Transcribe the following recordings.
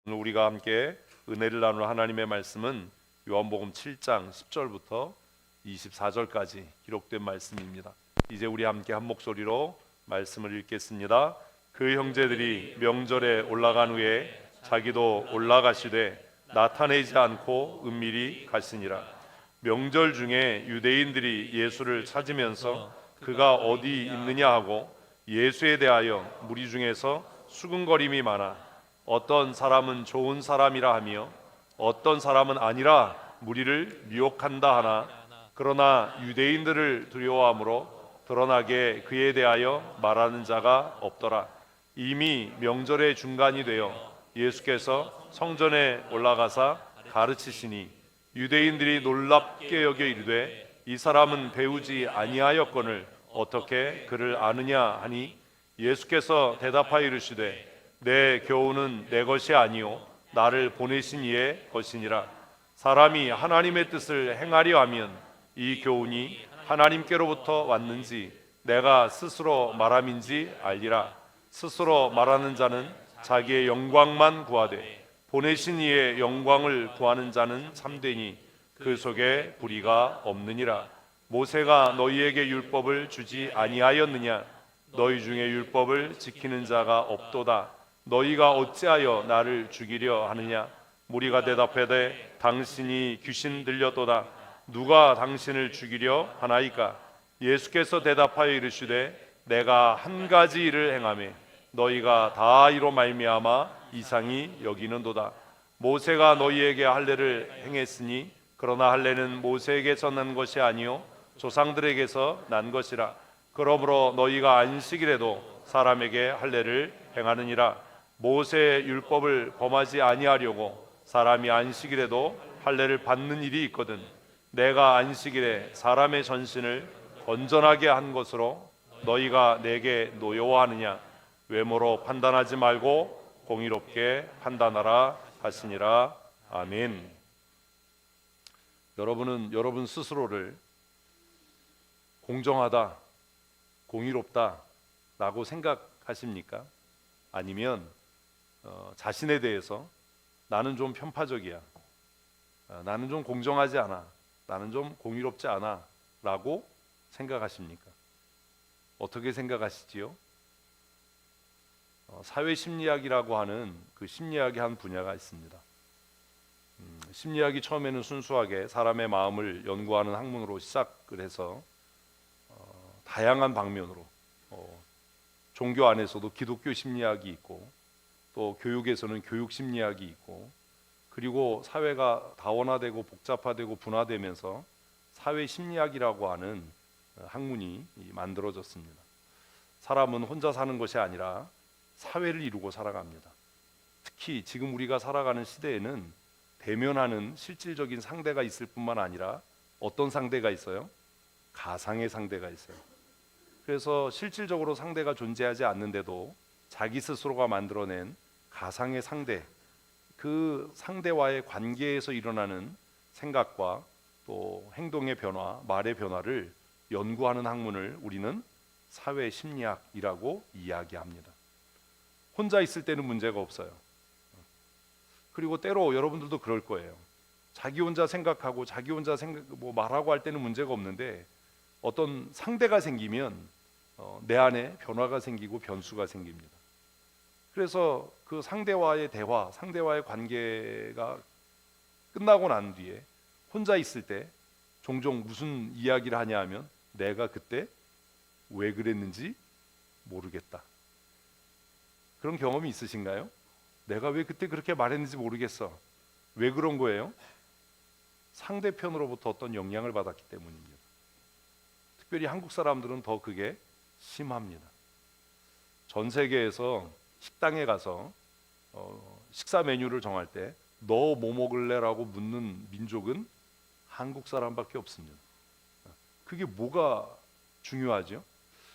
오늘 우리가 함께 은혜를 나눌 하나님의 말씀은 요한복음 7장 10절부터 24절까지 기록된 말씀입니다. 이제 우리 함께 한 목소리로 말씀을 읽겠습니다. 그 형제들이 명절에 올라간 후에 자기도 올라가시되 나타내지 않고 은밀히 가시니라. 명절 중에 유대인들이 예수를 찾으면서 그가 어디 있느냐 하고 예수에 대하여 무리 중에서 수군거림이 많아 어떤 사람은 좋은 사람이라 하며 어떤 사람은 아니라 무리를 미혹한다 하나 그러나 유대인들을 두려워함으로 드러나게 그에 대하여 말하는 자가 없더라. 이미 명절의 중간이 되어 예수께서 성전에 올라가사 가르치시니 유대인들이 놀랍게 여겨 이르되 이 사람은 배우지 아니하였거늘 어떻게 그를 아느냐 하니 예수께서 대답하여 이르시되 내 교훈은 내 것이 아니요 나를 보내신 이의 것이니라. 사람이 하나님의 뜻을 행하려 하면 이 교훈이 하나님께로부터 왔는지 내가 스스로 말함인지 알리라. 스스로 말하는 자는 자기의 영광만 구하되 보내신 이의 영광을 구하는 자는 참되니 그 속에 불의가 없느니라. 모세가 너희에게 율법을 주지 아니하였느냐? 너희 중에 율법을 지키는 자가 없도다. 너희가 어찌하여 나를 죽이려 하느냐? 무리가 대답하되 당신이 귀신 들렸도다. 누가 당신을 죽이려 하나이까? 예수께서 대답하여 이르시되 내가 한 가지 일을 행하며 너희가 다 이로 말미암아 이상히 여기는도다. 모세가 너희에게 할례를 행했으니 그러나 할례는 모세에게서 난 것이 아니요 조상들에게서 난 것이라. 그러므로 너희가 안식일에도 사람에게 할례를 행하느니라. 모세의 율법을 범하지 아니하려고 사람이 안식일에도 할례를 받는 일이 있거든 내가 안식일에 사람의 전신을 건전하게 한 것으로 너희가 내게 노여워하느냐? 외모로 판단하지 말고 공의롭게 판단하라 하시니라. 아멘. 여러분은 여러분 스스로를 공정하다, 공의롭다 라고 생각하십니까? 아니면 자신에 대해서 나는 좀 편파적이야, 나는 좀 공정하지 않아, 나는 좀 공의롭지 않아 라고 생각하십니까? 어떻게 생각하시지요? 사회심리학이라고 하는 그 심리학의 한 분야가 있습니다. 심리학이 처음에는 순수하게 사람의 마음을 연구하는 학문으로 시작을 해서 다양한 방면으로 종교 안에서도 기독교 심리학이 있고 또 교육에서는 교육 심리학이 있고 그리고 사회가 다원화되고 복잡화되고 분화되면서 사회 심리학이라고 하는 학문이 만들어졌습니다. 사람은 혼자 사는 것이 아니라 사회를 이루고 살아갑니다. 특히 지금 우리가 살아가는 시대에는 대면하는 실질적인 상대가 있을 뿐만 아니라 어떤 상대가 있어요? 가상의 상대가 있어요. 그래서 실질적으로 상대가 존재하지 않는데도 자기 스스로가 만들어낸 가상의 상대, 그 상대와의 관계에서 일어나는 생각과 또 행동의 변화, 말의 변화를 연구하는 학문을 우리는 사회 심리학이라고 이야기합니다. 혼자 있을 때는 문제가 없어요. 그리고 때로 여러분들도 그럴 거예요. 자기 혼자 생각하고 자기 혼자 말하고 할 때는 문제가 없는데 어떤 상대가 생기면 내 안에 변화가 생기고 변수가 생깁니다. 그래서 그 상대와의 대화, 상대와의 관계가 끝나고 난 뒤에 혼자 있을 때 종종 무슨 이야기를 하냐 하면 내가 그때 왜 그랬는지 모르겠다. 그런 경험이 있으신가요? 내가 왜 그때 그렇게 말했는지 모르겠어. 왜 그런 거예요? 상대편으로부터 어떤 영향을 받았기 때문입니다. 특별히 한국 사람들은 더 그게 심합니다. 전 세계에서 식당에 가서 식사 메뉴를 정할 때 너 뭐 먹을래라고 묻는 민족은 한국 사람밖에 없습니다. 그게 뭐가 중요하죠?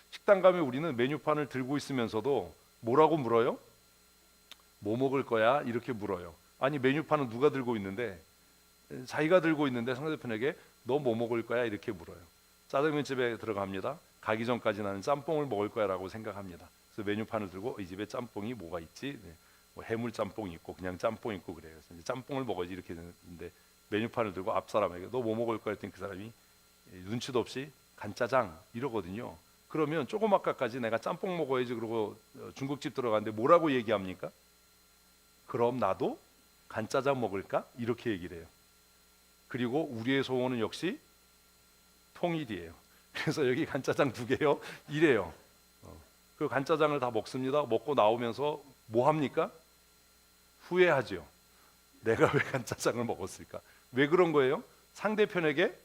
식당 가면 우리는 메뉴판을 들고 있으면서도 뭐라고 물어요? 뭐 먹을 거야? 이렇게 물어요. 아니 메뉴판은 누가 들고 있는데 자기가 들고 있는데 상대편에게 너 뭐 먹을 거야? 이렇게 물어요. 짜장면 집에 들어갑니다. 가기 전까지 나는 짬뽕을 먹을 거야 라고 생각합니다. 그래서 메뉴판을 들고 이 집에 짬뽕이 뭐가 있지? 뭐 해물 짬뽕 있고 그냥 짬뽕 있고 그래요. 그래서 이제 짬뽕을 먹어야지 이렇게 되는데 메뉴판을 들고 앞 사람에게 너 뭐 먹을 거야 했더니 그 사람이 눈치도 없이 간짜장 이러거든요. 그러면 조금 아까까지 내가 짬뽕 먹어야지 그러고 중국집 들어갔는데 뭐라고 얘기합니까? 그럼 나도 간짜장 먹을까? 이렇게 얘기를 해요. 그리고 우리의 소원은 역시 통일이에요. 그래서 여기 간짜장 2개요. 이래요. 그 간짜장을 다 먹습니다. 먹고 나오면서 뭐 합니까? 후회하죠. 내가 왜 간짜장을 먹었을까? 왜 그런 거예요? 상대편에게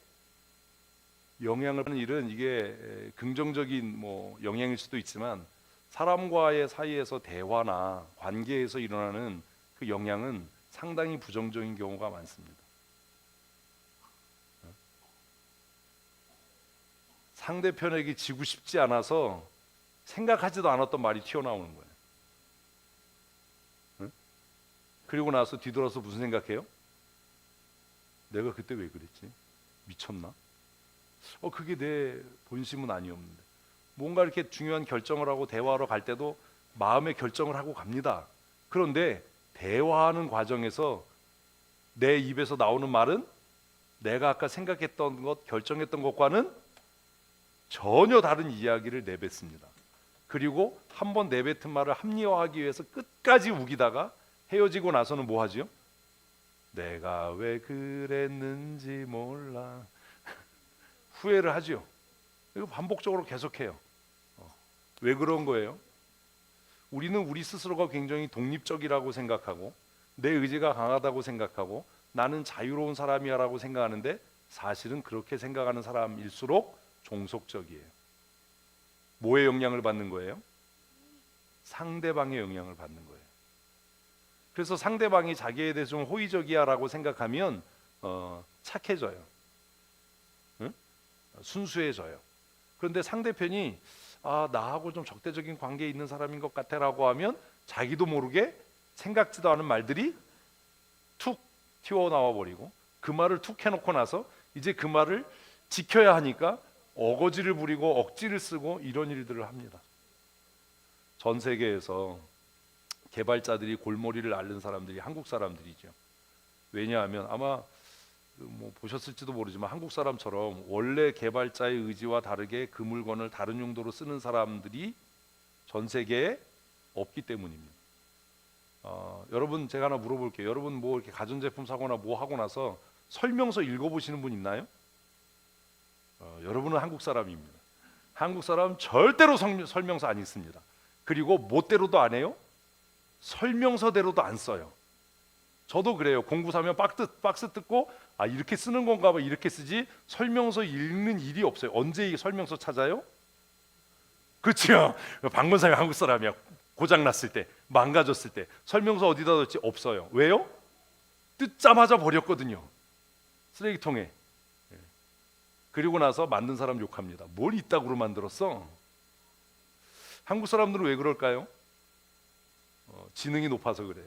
영향을 받는 일은 이게 긍정적인 뭐 영향일 수도 있지만 사람과의 사이에서 대화나 관계에서 일어나는 그 영향은 상당히 부정적인 경우가 많습니다. 상대편에게 지고 싶지 않아서 생각하지도 않았던 말이 튀어나오는 거예요. 응? 그리고 나서 뒤돌아서 무슨 생각해요? 내가 그때 왜 그랬지? 미쳤나? 그게 내 본심은 아니었는데. 뭔가 이렇게 중요한 결정을 하고 대화하러 갈 때도 마음의 결정을 하고 갑니다. 그런데 대화하는 과정에서 내 입에서 나오는 말은 내가 아까 생각했던 것, 결정했던 것과는 전혀 다른 이야기를 내뱉습니다. 그리고 한번 내뱉은 말을 합리화하기 위해서 끝까지 우기다가 헤어지고 나서는 뭐 하지요? 내가 왜 그랬는지 몰라. 후회를 하죠. 이거 반복적으로 계속해요. 왜 그런 거예요? 우리는 우리 스스로가 굉장히 독립적이라고 생각하고 내 의지가 강하다고 생각하고 나는 자유로운 사람이야라고 생각하는데 사실은 그렇게 생각하는 사람일수록 종속적이에요. 뭐의 영향을 받는 거예요? 상대방의 영향을 받는 거예요. 그래서 상대방이 자기에 대해서 좀 호의적이야라고 생각하면 착해져요. 응? 순수해져요. 그런데 상대편이 나하고 좀 적대적인 관계에 있는 사람인 것 같아라고 하면 자기도 모르게 생각지도 않은 말들이 툭 튀어나와 버리고 그 말을 툭 해놓고 나서 이제 그 말을 지켜야 하니까 어거지를 부리고 억지를 쓰고 이런 일들을 합니다. 전 세계에서 개발자들이 골머리를 앓는 사람들이 한국 사람들이죠. 왜냐하면 아마 뭐 보셨을지도 모르지만 한국 사람처럼 원래 개발자의 의지와 다르게 그 물건을 다른 용도로 쓰는 사람들이 전 세계에 없기 때문입니다. 여러분 제가 하나 물어볼게요. 여러분 뭐 이렇게 가전제품 사거나 뭐 하고 나서 설명서 읽어보시는 분 있나요? 여러분은 한국 사람입니다. 한국 사람 절대로 설명서 안 읽습니다. 그리고 뭐대로도 안 해요. 설명서대로도 안 써요. 저도 그래요. 공부사면 박스 뜯고 이렇게 쓰는 건가 봐 이렇게 쓰지 설명서 읽는 일이 없어요. 언제 이 설명서 찾아요? 그렇죠. 박문상이 한국 사람이야. 고장났을 때, 망가졌을 때 설명서 어디다 뒀지? 없어요. 왜요? 뜯자마자 버렸거든요. 쓰레기통에. 그리고 나서 만든 사람 욕합니다. 뭘 이따구로 만들었어? 한국 사람들은 왜 그럴까요? 지능이 높아서 그래요.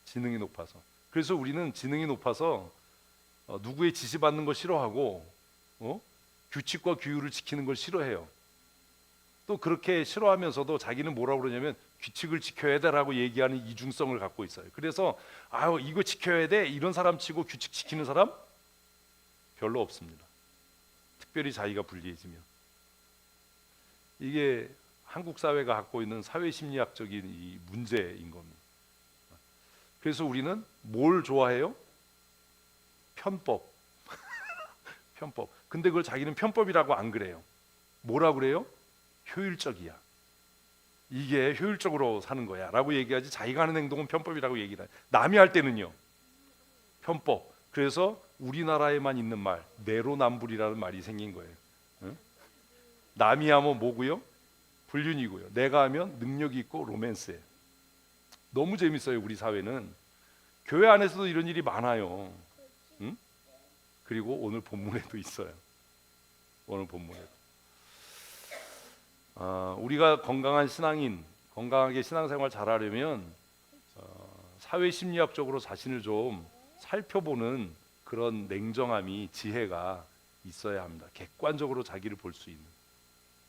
지능이 높아서. 그래서 우리는 지능이 높아서 누구의 지시 받는 거 싫어하고 규칙과 규율을 지키는 걸 싫어해요. 또 그렇게 싫어하면서도 자기는 뭐라고 그러냐면 규칙을 지켜야 돼라고 얘기하는 이중성을 갖고 있어요. 그래서 이거 지켜야 돼 이런 사람 치고 규칙 지키는 사람 별로 없습니다. 특별히 자기가 불리해지면. 이게 한국 사회가 갖고 있는 사회 심리학적인 이 문제인 겁니다. 그래서 우리는 뭘 좋아해요? 편법. 편법. 근데 그걸 자기는 편법이라고 안 그래요. 뭐라고 그래요? 효율적이야. 이게 효율적으로 사는 거야 라고 얘기하지 자기가 하는 행동은 편법이라고 얘기를 해요. 남이 할 때는요 편법. 그래서 우리나라에만 있는 말 내로남불이라는 말이 생긴 거예요. 응? 남이 하면 뭐고요? 불륜이고요. 내가 하면 능력이 있고 로맨스예요. 너무 재밌어요. 우리 사회는 교회 안에서도 이런 일이 많아요. 응? 그리고 오늘 본문에도 있어요. 오늘 본문에도 우리가 건강한 신앙인, 건강하게 신앙생활 잘하려면 사회 심리학적으로 자신을 좀 살펴보는 그런 냉정함이 지혜가 있어야 합니다. 객관적으로 자기를 볼 수 있는.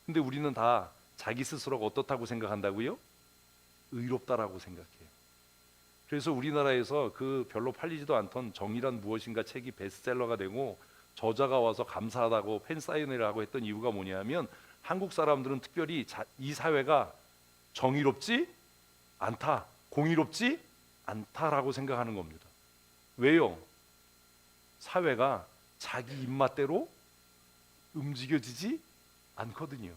근데 우리는 다 자기 스스로가 어떻다고 생각한다고요? 의롭다라고 생각해요. 그래서 우리나라에서 그 별로 팔리지도 않던 정의란 무엇인가 책이 베스트셀러가 되고 저자가 와서 감사하다고 팬사인회를 하고 했던 이유가 뭐냐면 한국 사람들은 특별히 이 사회가 정의롭지 않다, 공의롭지 않다라고 생각하는 겁니다. 왜요? 사회가 자기 입맛대로 움직여지지 않거든요.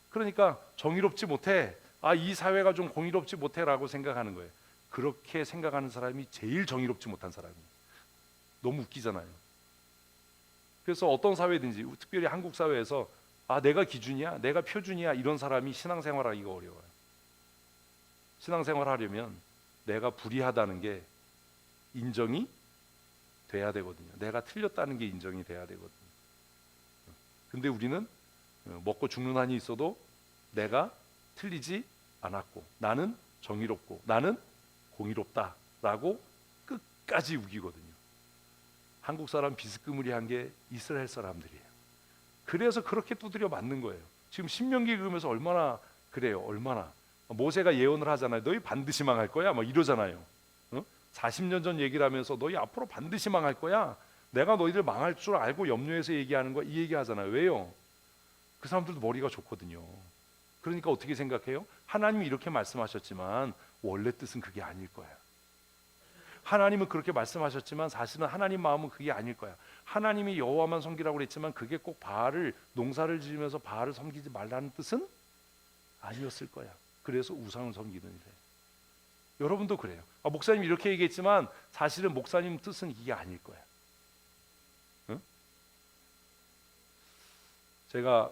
그러니까 정의롭지 못해, 이 사회가 좀 공의롭지 못해라고 생각하는 거예요. 그렇게 생각하는 사람이 제일 정의롭지 못한 사람이에요. 너무 웃기잖아요. 그래서 어떤 사회든지 특별히 한국 사회에서 내가 기준이야, 내가 표준이야 이런 사람이 신앙생활하기가 어려워요. 신앙생활하려면 내가 불의하다는 게 인정이 돼야 되거든요. 내가 틀렸다는 게 인정이 돼야 되거든요. 근데 우리는 먹고 죽는 한이 있어도 내가 틀리지 않았고 나는 정의롭고 나는 공의롭다라고 끝까지 우기거든요. 한국 사람 비스끄무리한 게 이스라엘 사람들이에요. 그래서 그렇게 두드려 맞는 거예요. 지금 신명기 읽으면서 얼마나 그래요. 얼마나 모세가 예언을 하잖아요. 너희 반드시 망할 거야 막 이러잖아요. 40년 전 얘기를 하면서 너희 앞으로 반드시 망할 거야. 내가 너희들 망할 줄 알고 염려해서 얘기하는 거야. 이 얘기 하잖아요. 왜요? 그 사람들도 머리가 좋거든요. 그러니까 어떻게 생각해요? 하나님이 이렇게 말씀하셨지만 원래 뜻은 그게 아닐 거야. 하나님은 그렇게 말씀하셨지만 사실은 하나님 마음은 그게 아닐 거야. 하나님이 여호와만 섬기라고 그랬지만 그게 꼭 바알을 농사를 지으면서 바알을 섬기지 말라는 뜻은 아니었을 거야. 그래서 우상을 섬기는 일에. 여러분도 그래요. 목사님 이렇게 얘기했지만 사실은 목사님 뜻은 이게 아닐 거야. 응? 제가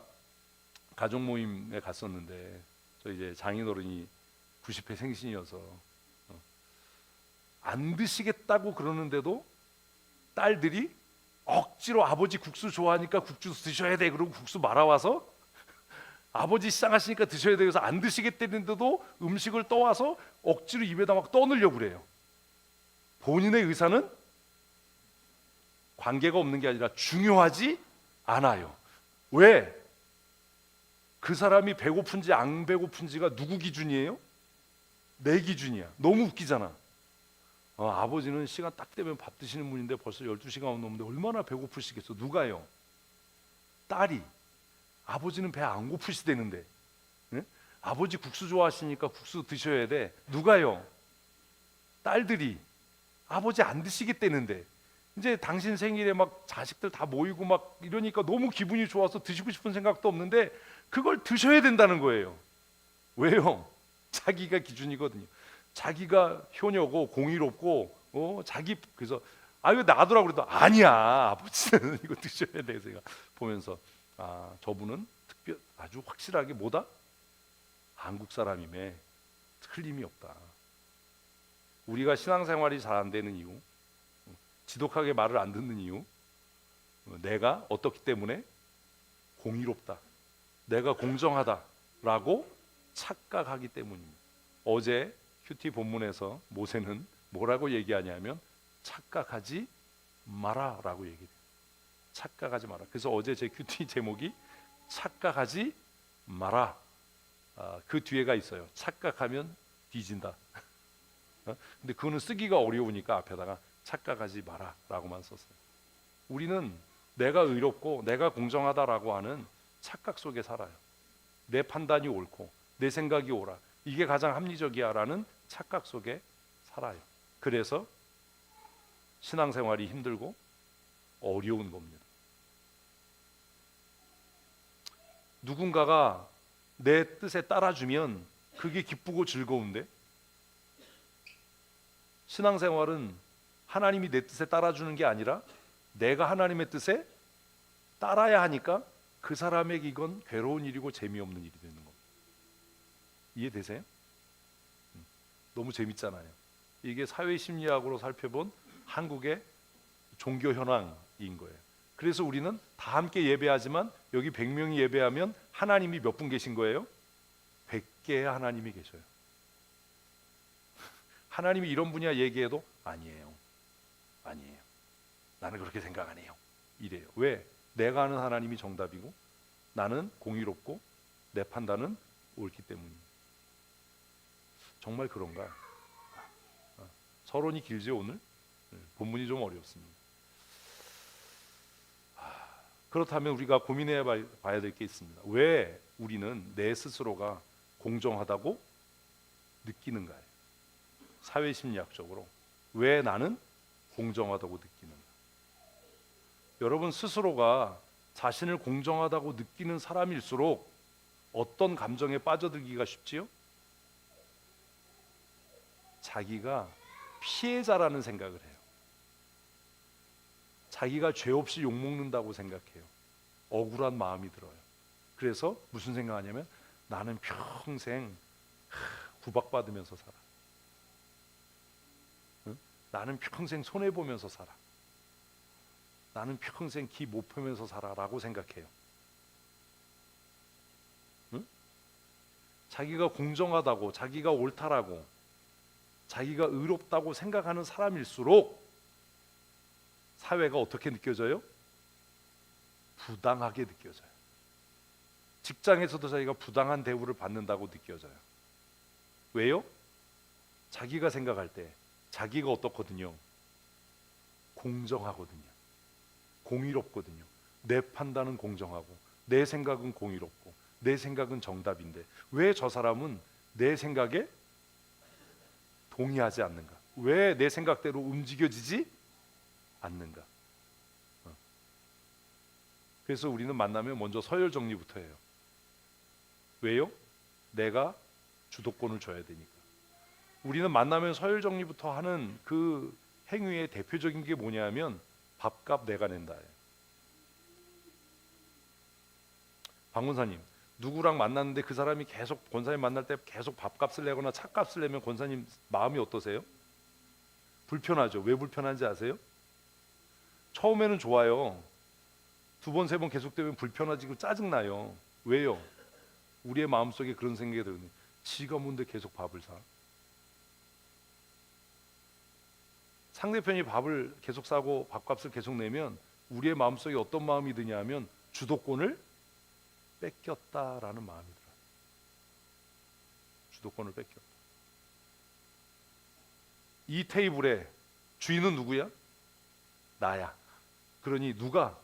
가족 모임에 갔었는데 저 이제 장인어른이 90회 생신이어서 안 드시겠다고 그러는데도 딸들이 억지로 아버지 국수 좋아하니까 국수 드셔야 돼 그러고 국수 말아와서 아버지 시장하시니까 드셔야 돼 그래서 안 드시겠다는데도 음식을 떠와서 억지로 입에다 막 떠넣으려고 그래요. 본인의 의사는 관계가 없는 게 아니라 중요하지 않아요. 왜? 그 사람이 배고픈지 안 배고픈지가 누구 기준이에요? 내 기준이야. 너무 웃기잖아. 아버지는 시간 딱 되면 밥 드시는 분인데 벌써 12시간 넘는데 얼마나 배고프시겠어. 누가요? 딸이. 아버지는 배 안 고프시대는데 네? 아버지 국수 좋아하시니까 국수 드셔야 돼. 누가요? 딸들이. 아버지 안 드시겠다는데 이제 당신 생일에 막 자식들 다 모이고 막 이러니까 너무 기분이 좋아서 드시고 싶은 생각도 없는데 그걸 드셔야 된다는 거예요. 왜요? 자기가 기준이거든요. 자기가 효녀고 공의롭고 자기 그래서 이거 놔두라고 그래도 아니야 아버지는 이거 드셔야 돼. 제가 보면서 저분은 아주 확실하게 뭐다? 한국 사람임에 틀림이 없다. 우리가 신앙생활이 잘 안 되는 이유, 지독하게 말을 안 듣는 이유, 내가 어떻기 때문에 공의롭다, 내가 공정하다라고 착각하기 때문입니다. 어제 큐티 본문에서 모세는 뭐라고 얘기하냐면 착각하지 마라라고 얘기해요. 착각하지 마라. 그래서 어제 제 큐티 제목이 착각하지 마라. 그 뒤에가 있어요. 착각하면 뒤진다. 근데 그거는 쓰기가 어려우니까 앞에다가 착각하지 마라라고만 썼어요. 우리는 내가 의롭고 내가 공정하다라고 하는 착각 속에 살아요. 내 판단이 옳고 내 생각이 옳아. 이게 가장 합리적이야라는 착각 속에 살아요. 그래서 신앙생활이 힘들고 어려운 겁니다. 누군가가 내 뜻에 따라주면 그게 기쁘고 즐거운데 신앙생활은 하나님이 내 뜻에 따라주는 게 아니라 내가 하나님의 뜻에 따라야 하니까 그 사람에게 이건 괴로운 일이고 재미없는 일이 되는 겁니다. 이해되세요? 너무 재밌잖아요. 이게 사회심리학으로 살펴본 한국의 종교 현황인 거예요. 그래서 우리는 다 함께 예배하지만 여기 100명이 예배하면 하나님이 몇 분 계신 거예요? 100개의 하나님이 계셔요. 하나님이 이런 분이야 얘기해도 아니에요. 나는 그렇게 생각 안 해요. 이래요. 왜? 내가 아는 하나님이 정답이고 나는 공의롭고 내 판단은 옳기 때문입니다. 정말 그런가? 서론이 길지 오늘? 본문이 좀 어렵습니다. 그렇다면 우리가 고민해 봐야 될 게 있습니다. 왜 우리는 내 스스로가 공정하다고 느끼는가요? 사회심리학적으로 왜 나는 공정하다고 느끼는가? 여러분 스스로가 자신을 공정하다고 느끼는 사람일수록 어떤 감정에 빠져들기가 쉽지요? 자기가 피해자라는 생각을 해요. 자기가 죄 없이 욕먹는다고 생각해요. 억울한 마음이 들어요. 그래서 무슨 생각하냐면 나는 평생 구박받으면서 살아. 응? 나는 평생 손해보면서 살아. 나는 평생 기 못 펴면서 살아라고 생각해요. 응? 자기가 공정하다고, 자기가 옳다라고, 자기가 의롭다고 생각하는 사람일수록 사회가 어떻게 느껴져요? 부당하게 느껴져요. 직장에서도 자기가 부당한 대우를 받는다고 느껴져요. 왜요? 자기가 생각할 때 자기가 어떻거든요? 공정하거든요. 공의롭거든요. 내 판단은 공정하고 내 생각은 공의롭고 내 생각은 정답인데 왜 저 사람은 내 생각에 동의하지 않는가? 왜 내 생각대로 움직여지지 않는가? 그래서 우리는 만나면 먼저 서열 정리부터 해요. 왜요? 내가 주도권을 줘야 되니까. 우리는 만나면 서열 정리부터 하는 그 행위의 대표적인 게 뭐냐면 밥값 내가 낸다예요. 박 권사님, 누구랑 만났는데 그 사람이 계속 권사님 만날 때 계속 밥값을 내거나 차값을 내면 권사님 마음이 어떠세요? 불편하죠. 왜 불편한지 아세요? 처음에는 좋아요. 두 번, 세 번 계속되면 불편하지고 짜증나요. 왜요? 우리의 마음속에 그런 생각이 드는 지가 뭔데 계속 밥을 사? 상대편이 밥을 계속 사고 밥값을 계속 내면 우리의 마음속에 어떤 마음이 드냐면 주도권을 뺏겼다라는 마음이 들어요. 주도권을 뺏겼다. 이 테이블의 주인은 누구야? 나야. 그러니 누가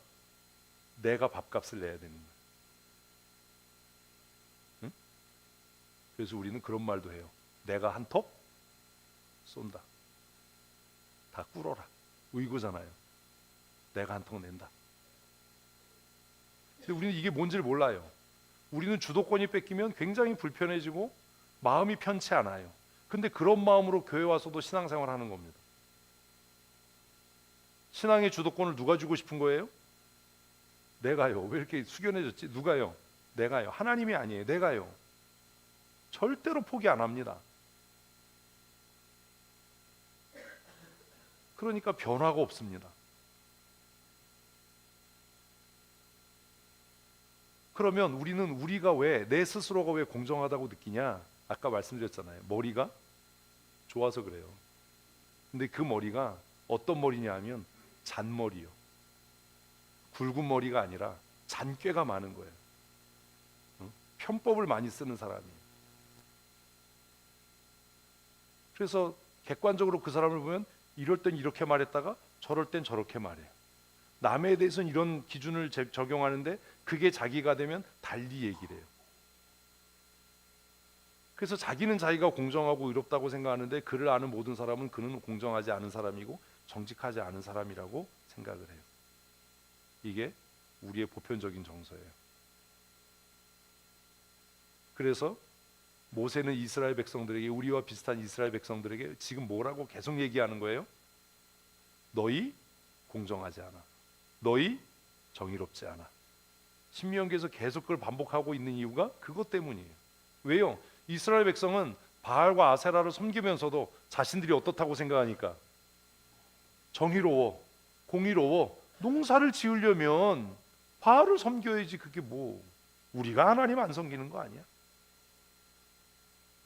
내가 밥값을 내야 되는 거야. 응? 그래서 우리는 그런 말도 해요. 내가 한 톱 쏜다. 다 꿇어라. 의구잖아요. 내가 한 턱 낸다. 근데 우리는 이게 뭔지를 몰라요. 우리는 주도권이 뺏기면 굉장히 불편해지고 마음이 편치 않아요. 근데 그런 마음으로 교회 와서도 신앙생활 하는 겁니다. 신앙의 주도권을 누가 주고 싶은 거예요? 내가요. 왜 이렇게 숙연해졌지? 누가요? 내가요. 하나님이 아니에요. 내가요. 절대로 포기 안 합니다. 그러니까 변화가 없습니다. 그러면 우리가 왜 내 스스로가 왜 공정하다고 느끼냐? 아까 말씀드렸잖아요. 머리가 좋아서 그래요. 근데 그 머리가 어떤 머리냐 하면 잔머리요. 굵은 머리가 아니라 잔꾀가 많은 거예요. 편법을 많이 쓰는 사람이에요. 그래서 객관적으로 그 사람을 보면 이럴 땐 이렇게 말했다가 저럴 땐 저렇게 말해요. 남에 대해서는 이런 기준을 적용하는데 그게 자기가 되면 달리 얘기를 해요. 그래서 자기는 자기가 공정하고 의롭다고 생각하는데 그를 아는 모든 사람은 그는 공정하지 않은 사람이고 정직하지 않은 사람이라고 생각을 해요. 이게 우리의 보편적인 정서예요. 그래서 모세는 이스라엘 백성들에게, 우리와 비슷한 이스라엘 백성들에게 지금 뭐라고 계속 얘기하는 거예요? 너희 공정하지 않아. 너희 정의롭지 않아. 신명기에서 계속 그걸 반복하고 있는 이유가 그것 때문이에요. 왜요? 이스라엘 백성은 바알과 아세라를 섬기면서도 자신들이 어떻다고 생각하니까 정의로워, 공의로워. 농사를 지으려면 바알을 섬겨야지. 그게 뭐 우리가 하나님 안 섬기는 거 아니야?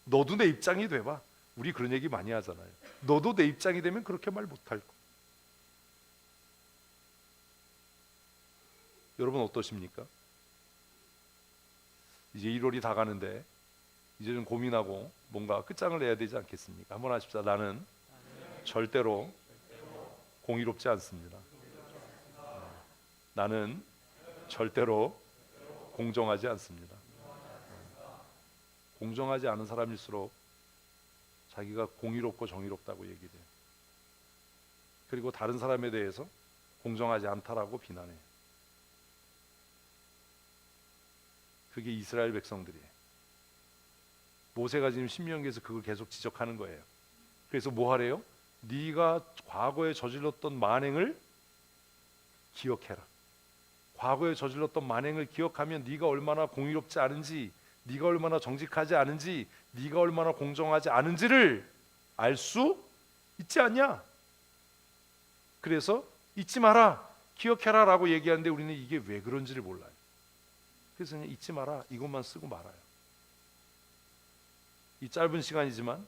너도 내 입장이 돼봐. 우리 그런 얘기 많이 하잖아요. 너도 내 입장이 되면 그렇게 말 못할 거. 여러분 어떠십니까? 이제 1월이 다 가는데 이제 좀 고민하고 뭔가 끝장을 내야 되지 않겠습니까? 한번 하십시다. 나는 절대로 공의롭지 않습니다. 나는 절대로 공정하지 않습니다. 공정하지 않은 사람일수록 자기가 공의롭고 정의롭다고 얘기해요. 그리고 다른 사람에 대해서 공정하지 않다라고 비난해요. 그게 이스라엘 백성들이에요. 모세가 지금 신명기에서 그걸 계속 지적하는 거예요. 그래서 뭐 하래요? 네가 과거에 저질렀던 만행을 기억해라. 과거에 저질렀던 만행을 기억하면 네가 얼마나 공의롭지 않은지, 네가 얼마나 정직하지 않은지, 네가 얼마나 공정하지 않은지를 알 수 있지 않냐? 그래서 잊지 마라, 기억해라 라고 얘기하는데 우리는 이게 왜 그런지를 몰라요. 그래서 그냥 잊지 마라 이것만 쓰고 말아요. 이 짧은 시간이지만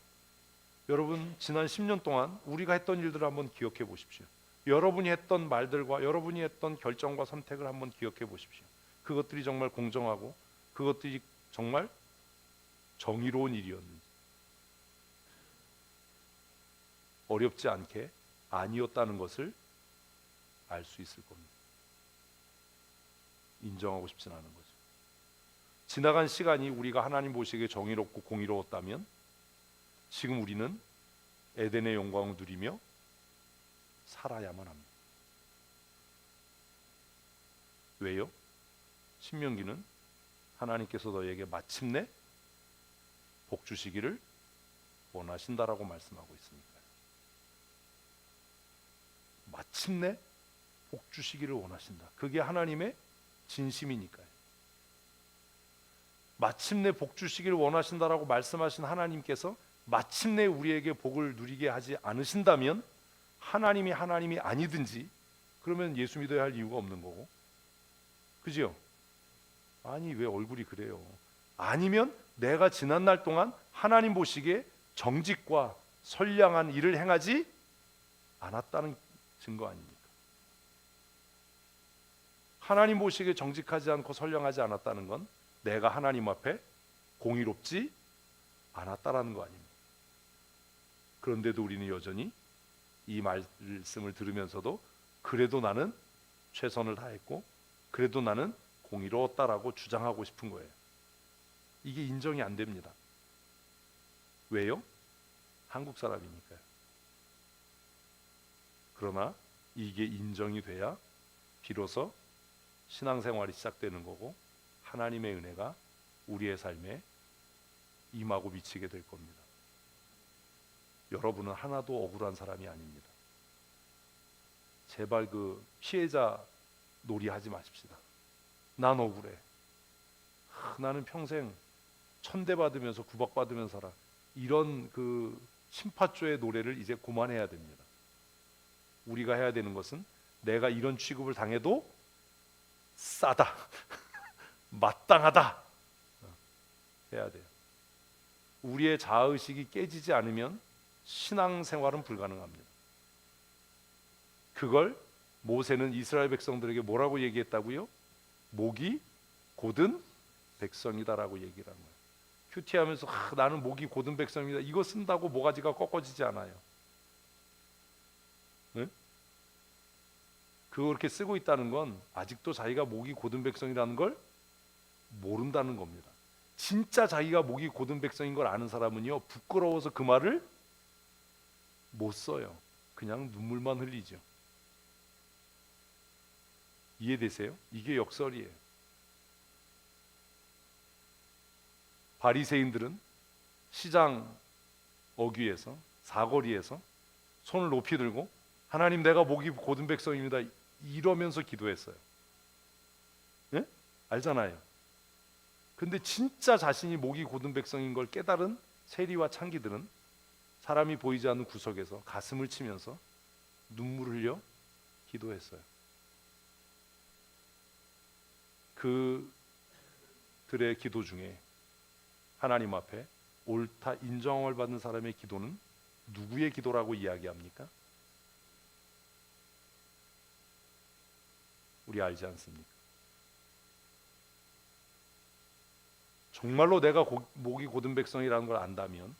여러분 지난 10년 동안 우리가 했던 일들을 한번 기억해 보십시오. 여러분이 했던 말들과 여러분이 했던 결정과 선택을 한번 기억해 보십시오. 그것들이 정말 공정하고 그것들이 정말 정의로운 일이었는지, 어렵지 않게 아니었다는 것을 알 수 있을 겁니다. 인정하고 싶진 않은 거죠. 지나간 시간이 우리가 하나님 보시기에 정의롭고 공의로웠다면 지금 우리는 에덴의 영광을 누리며 살아야만 합니다. 왜요? 신명기는 하나님께서 너에게 마침내 복 주시기를 원하신다라고 말씀하고 있습니다. 마침내 복 주시기를 원하신다. 그게 하나님의 진심이니까요. 마침내 복 주시기를 원하신다라고 말씀하신 하나님께서 마침내 우리에게 복을 누리게 하지 않으신다면 하나님이 아니든지 그러면 예수 믿어야 할 이유가 없는 거고, 그죠? 아니 왜 얼굴이 그래요? 아니면 내가 지난 날 동안 하나님 보시기에 정직과 선량한 일을 행하지 않았다는 증거 아닙니까? 하나님 보시기에 정직하지 않고 선량하지 않았다는 건 내가 하나님 앞에 공의롭지 않았다라는 거 아닙니까? 그런데도 우리는 여전히 이 말씀을 들으면서도 그래도 나는 최선을 다했고 그래도 나는 공의로웠다라고 주장하고 싶은 거예요. 이게 인정이 안 됩니다. 왜요? 한국 사람이니까요. 그러나 이게 인정이 돼야 비로소 신앙생활이 시작되는 거고 하나님의 은혜가 우리의 삶에 임하고 미치게 될 겁니다. 여러분은 하나도 억울한 사람이 아닙니다. 제발 그 피해자 놀이하지 마십시다. 난 억울해. 나는 평생 천대받으면서 구박받으면서 살아. 이런 그 심파조의 노래를 이제 그만해야 됩니다. 우리가 해야 되는 것은 내가 이런 취급을 당해도 싸다, 마땅하다 해야 돼요. 우리의 자아의식이 깨지지 않으면 신앙생활은 불가능합니다. 그걸 모세는 이스라엘 백성들에게 뭐라고 얘기했다고요? 목이 곧은 백성이다라고 얘기를 한 거예요. 큐티하면서 나는 목이 곧은 백성이다 이거 쓴다고 모가지가 꺾어지지 않아요. 네? 그렇게 쓰고 있다는 건 아직도 자기가 목이 곧은 백성이라는 걸 모른다는 겁니다. 진짜 자기가 목이 곧은 백성인 걸 아는 사람은요 부끄러워서 그 말을 못 써요. 그냥 눈물만 흘리죠. 이해되세요? 이게 역설이에요. 바리새인들은 시장 어귀에서 사거리에서 손을 높이 들고 하나님 내가 목이 곧은 백성입니다 이러면서 기도했어요. 예? 알잖아요. 근데 진짜 자신이 목이 곧은 백성인 걸 깨달은 세리와 창기들은 사람이 보이지 않는 구석에서 가슴을 치면서 눈물을 흘려 기도했어요. 그들의 기도 중에 하나님 앞에 옳다 인정을 받는 사람의 기도는 누구의 기도라고 이야기합니까? 우리 알지 않습니까? 정말로 내가 목이 곧은 백성이라는 걸 안다면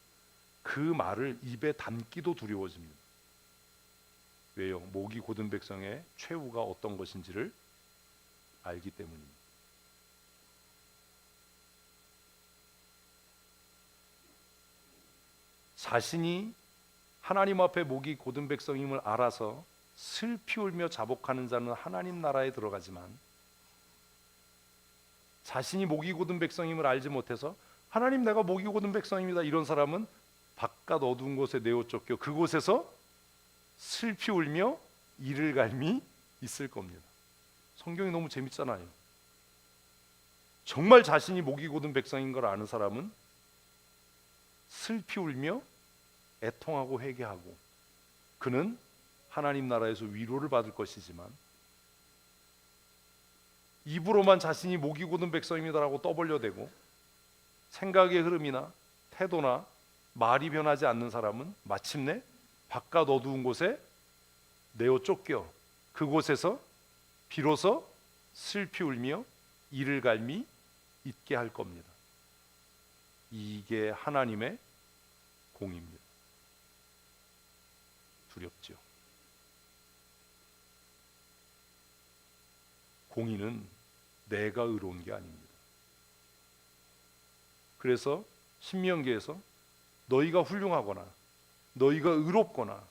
그 말을 입에 담기도 두려워집니다. 왜요? 목이 곧은 백성의 최후가 어떤 것인지를 알기 때문입니다. 자신이 하나님 앞에 목이 곧은 백성임을 알아서 슬피 울며 자복하는 자는 하나님 나라에 들어가지만, 자신이 목이 곧은 백성임을 알지 못해서 하나님 내가 목이 곧은 백성입니다 이런 사람은 바깥 어두운 곳에 내어 쫓겨 그곳에서 슬피 울며 이를 갈미 있을 겁니다. 성경이 너무 재밌잖아요. 정말 자신이 목이 곧은 백성인 걸 아는 사람은 슬피 울며 애통하고 회개하고 그는 하나님 나라에서 위로를 받을 것이지만, 입으로만 자신이 목이 곧은 백성입니다라고 떠벌려대고 생각의 흐름이나 태도나 말이 변하지 않는 사람은 마침내 바깥 어두운 곳에 내어 쫓겨 그곳에서 비로소 슬피 울며 이를 갈미 있게 할 겁니다. 이게 하나님의 공입니다. 두렵죠. 공의는 내가 의로운 게 아닙니다. 그래서 신명기에서 너희가 훌륭하거나 너희가 의롭거나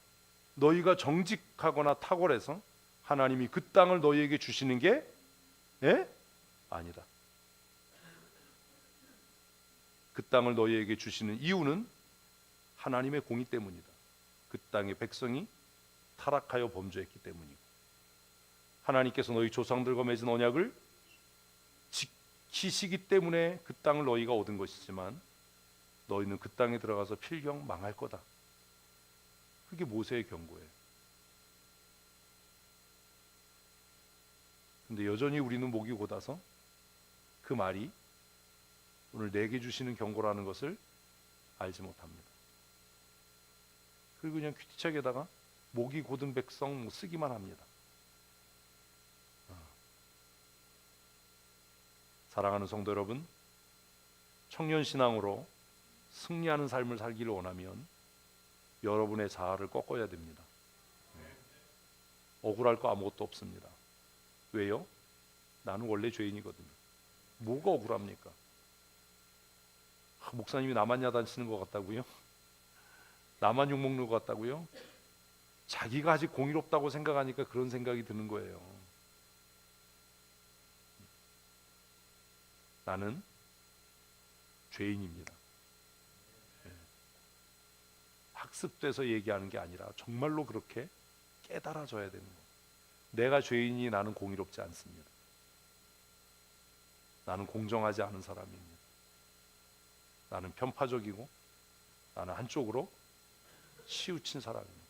너희가 정직하거나 탁월해서 하나님이 그 땅을 너희에게 주시는 게 아니다. 그 땅을 너희에게 주시는 이유는 하나님의 공의 때문이다. 그 땅의 백성이 타락하여 범죄했기 때문이고, 하나님께서 너희 조상들과 맺은 언약을 지키시기 때문에 그 땅을 너희가 얻은 것이지만 너희는 그 땅에 들어가서 필경 망할 거다. 그게 모세의 경고예요. 근데 여전히 우리는 목이 곧아서 그 말이 오늘 내게 주시는 경고라는 것을 알지 못합니다. 그리고 그냥 큐티책에다가 목이 곧은 백성 쓰기만 합니다. 사랑하는 성도 여러분, 청년신앙으로 승리하는 삶을 살기를 원하면 여러분의 자아를 꺾어야 됩니다. 억울할 거 아무것도 없습니다. 왜요? 나는 원래 죄인이거든요. 뭐가 억울합니까? 목사님이 나만 야단치는 것 같다고요? 나만 욕먹는 것 같다고요? 자기가 아직 공의롭다고 생각하니까 그런 생각이 드는 거예요. 나는 죄인입니다. 학습돼서 얘기하는 게 아니라 정말로 그렇게 깨달아져야 되는 거예요. 내가 죄인이 나는 공의롭지 않습니다. 나는 공정하지 않은 사람입니다. 나는 편파적이고 나는 한쪽으로 치우친 사람입니다.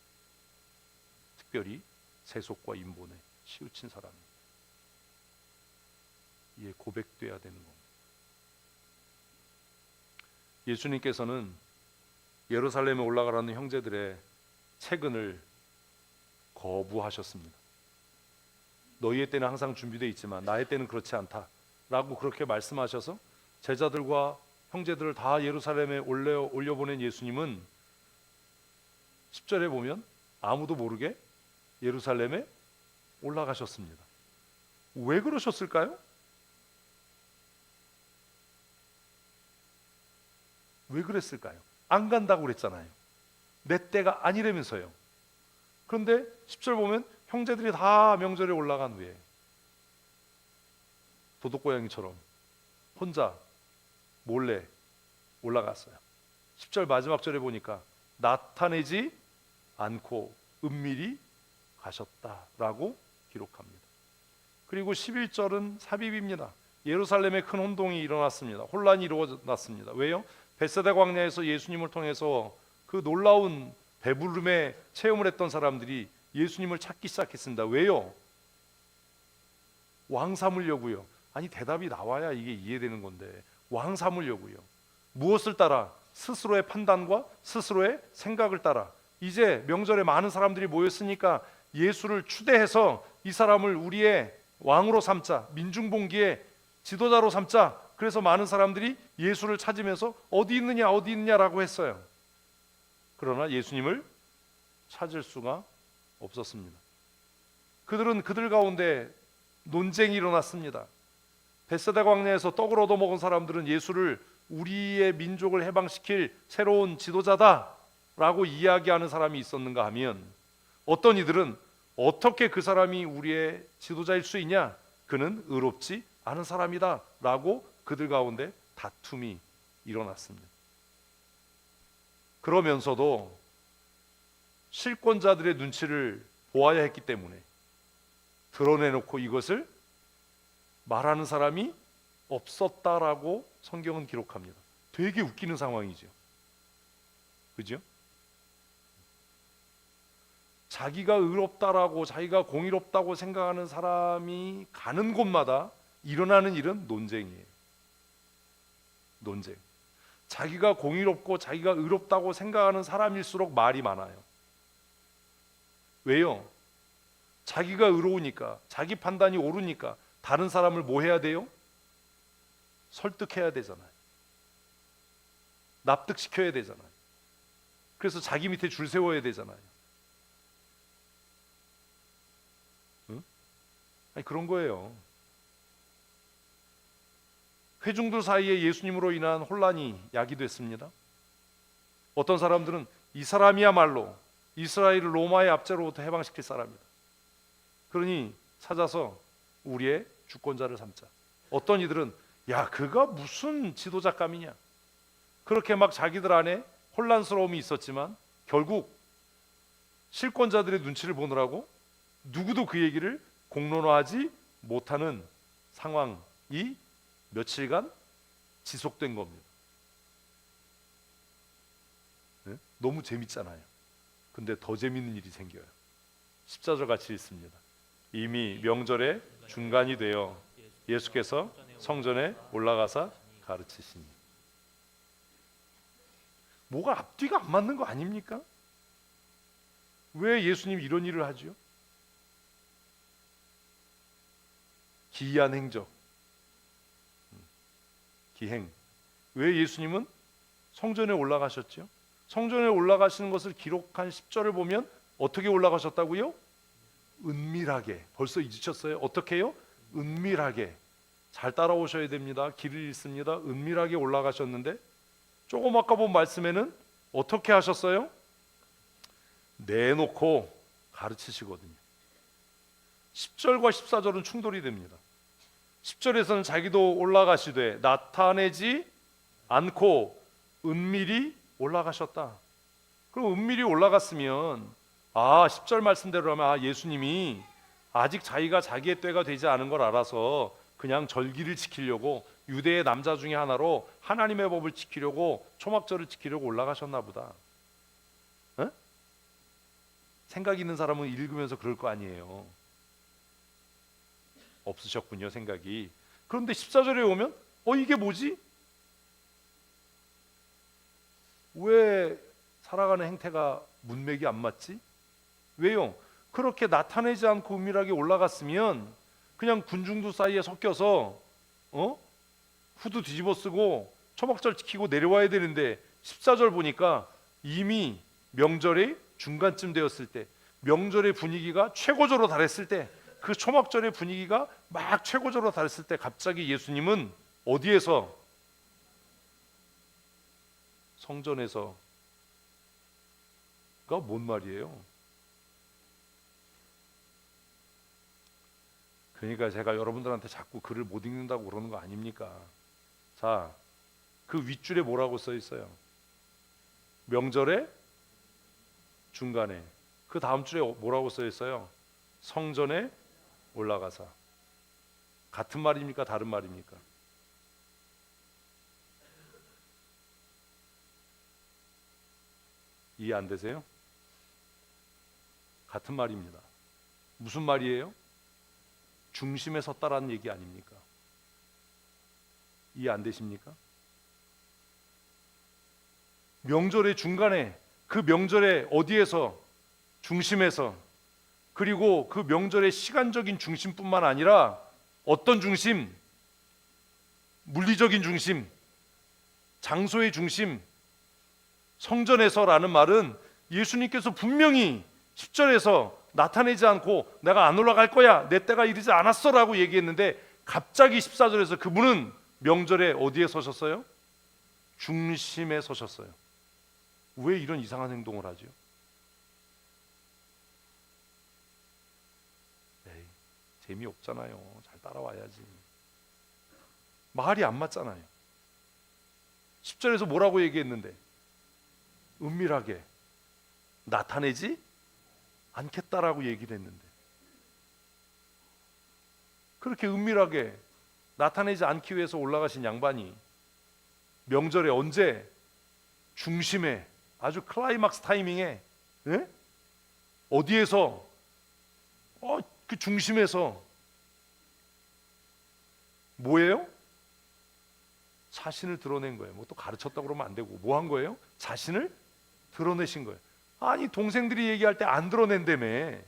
특별히 세속과 인본에 치우친 사람입니다. 이게 고백돼야 되는 겁니다. 예수님께서는 예루살렘에 올라가라는 형제들의 채근을 거부하셨습니다. 너희의 때는 항상 준비되어 있지만 나의 때는 그렇지 않다 라고 그렇게 말씀하셔서 제자들과 형제들을 다 예루살렘에 올려보낸 예수님은 10절에 보면 아무도 모르게 예루살렘에 올라가셨습니다. 왜 그러셨을까요? 왜 그랬을까요? 안 간다고 그랬잖아요. 내 때가 아니라면서요. 그런데 10절 보면 형제들이 다 명절에 올라간 후에 도둑고양이처럼 혼자 몰래 올라갔어요. 10절 마지막 절에 보니까 나타내지 않고 은밀히 가셨다라고 기록합니다. 그리고 11절은 삽입입니다. 예루살렘에 큰 혼동이 일어났습니다. 혼란이 일어났습니다. 왜요? 벳세다 광야에서 예수님을 통해서 그 놀라운 배부름에 체험을 했던 사람들이 예수님을 찾기 시작했습니다. 왜요? 왕 삼으려고요. 아니 대답이 나와야 이게 이해되는 건데 왕 삼으려고요. 무엇을 따라? 스스로의 판단과 스스로의 생각을 따라. 이제 명절에 많은 사람들이 모였으니까 예수를 추대해서 이 사람을 우리의 왕으로 삼자, 민중봉기의 지도자로 삼자, 그래서 많은 사람들이 예수를 찾으면서 어디 있느냐 어디 있느냐라고 했어요. 그러나 예수님을 찾을 수가 없었습니다. 그들은 그들 가운데 논쟁이 일어났습니다. 벳세다 광야에서 떡을 얻어먹은 사람들은 예수를 우리의 민족을 해방시킬 새로운 지도자다라고 이야기하는 사람이 있었는가 하면, 어떤 이들은 어떻게 그 사람이 우리의 지도자일 수 있냐, 그는 의롭지 않은 사람이다 라고 그들 가운데 다툼이 일어났습니다. 그러면서도 실권자들의 눈치를 보아야 했기 때문에 드러내놓고 이것을 말하는 사람이 없었다라고 성경은 기록합니다. 되게 웃기는 상황이죠. 그죠? 자기가 의롭다라고, 자기가 공의롭다고 생각하는 사람이 가는 곳마다 일어나는 일은 논쟁이에요. 논쟁. 자기가 공의롭고 자기가 의롭다고 생각하는 사람일수록 말이 많아요. 왜요? 자기가 의로우니까, 자기 판단이 옳으니까 다른 사람을 뭐 해야 돼요? 설득해야 되잖아요. 납득시켜야 되잖아요. 그래서 자기 밑에 줄 세워야 되잖아요. 응? 아니, 그런 거예요. 회중들 사이에 예수님으로 인한 혼란이 야기됐습니다. 어떤 사람들은 이 사람이야말로 이스라엘을 로마의 압제로부터 해방시킬 사람이다. 그러니 찾아서 우리의 주권자를 삼자. 어떤 이들은 야, 그가 무슨 지도자감이냐. 그렇게 막 자기들 안에 혼란스러움이 있었지만 결국 실권자들의 눈치를 보느라고 누구도 그 얘기를 공론화하지 못하는 상황이 며칠간 지속된 겁니다. 네? 너무 재밌잖아요. 근데 더 재밌는 일이 생겨요. 14절 같이 있습니다. 이미 명절의 중간이 되어 예수께서 성전에 올라가사 가르치시니. 뭐가 앞뒤가 안 맞는 거 아닙니까? 왜 예수님이 이런 일을 하죠? 기이한 행적, 기행. 왜 예수님은 성전에 올라가셨죠? 성전에 올라가시는 것을 기록한 10절을 보면 어떻게 올라가셨다고요? 은밀하게. 벌써 잊으셨어요? 어떻게 해요? 은밀하게. 잘 따라오셔야 됩니다. 길을 잃습니다. 은밀하게 올라가셨는데 조금 아까 본 말씀에는 어떻게 하셨어요? 내놓고 가르치시거든요. 10절과 14절은 충돌이 됩니다. 10절에서는 자기도 올라가시되 나타내지 않고 은밀히 올라가셨다. 그럼 은밀히 올라갔으면 10절 말씀대로라면 예수님이 아직 자기가 자기의 때가 되지 않은 걸 알아서 그냥 절기를 지키려고, 유대의 남자 중에 하나로 하나님의 법을 지키려고, 초막절을 지키려고 올라가셨나 보다. 에? 생각 있는 사람은 읽으면서 그럴 거 아니에요. 없으셨군요, 생각이. 그런데 14절에 오면 이게 뭐지? 왜 살아가는 행태가 문맥이 안 맞지? 왜요? 그렇게 나타내지 않고 은밀하게 올라갔으면 그냥 군중들 사이에 섞여서 후드 뒤집어 쓰고 초막절 지키고 내려와야 되는데 14절 보니까 이미 명절의 중간쯤 되었을 때, 명절의 분위기가 최고조로 달했을 때, 그 초막절의 분위기가 막 최고조로 달했을 때 갑자기 예수님은 어디에서? 성전에서. 그가 뭔 말이에요? 그러니까 제가 여러분들한테 자꾸 글을 못 읽는다고 그러는 거 아닙니까? 자, 그 윗줄에 뭐라고 써 있어요? 명절의 중간에. 그 다음 줄에 뭐라고 써 있어요? 성전에 올라가사. 같은 말입니까? 다른 말입니까? 이해 안 되세요? 같은 말입니다. 무슨 말이에요? 중심에 섰다라는 얘기 아닙니까? 이해 안 되십니까? 명절의 중간에, 그 명절의 어디에서? 중심에서. 그리고 그 명절의 시간적인 중심뿐만 아니라 어떤 중심? 물리적인 중심, 장소의 중심, 성전에서라는 말은 예수님께서 분명히 10절에서 나타내지 않고 내가 안 올라갈 거야, 내 때가 이르지 않았어 라고 얘기했는데, 갑자기 14절에서 그분은 명절에 어디에 서셨어요? 중심에 서셨어요. 왜 이런 이상한 행동을 하죠? 에이, 재미없잖아요. 잘 따라와야지. 말이 안 맞잖아요. 10절에서 뭐라고 얘기했는데, 은밀하게 나타내지 않겠다라고 얘기를 했는데, 그렇게 은밀하게 나타내지 않기 위해서 올라가신 양반이 명절에 언제 중심에, 아주 클라이막스 타이밍에, 예? 어디에서, 그 중심에서 뭐예요? 자신을 드러낸 거예요. 뭐 또 가르쳤다고 그러면 안 되고, 뭐 한 거예요? 자신을 드러내신 거예요. 아니, 동생들이 얘기할 때 안 드러낸다며,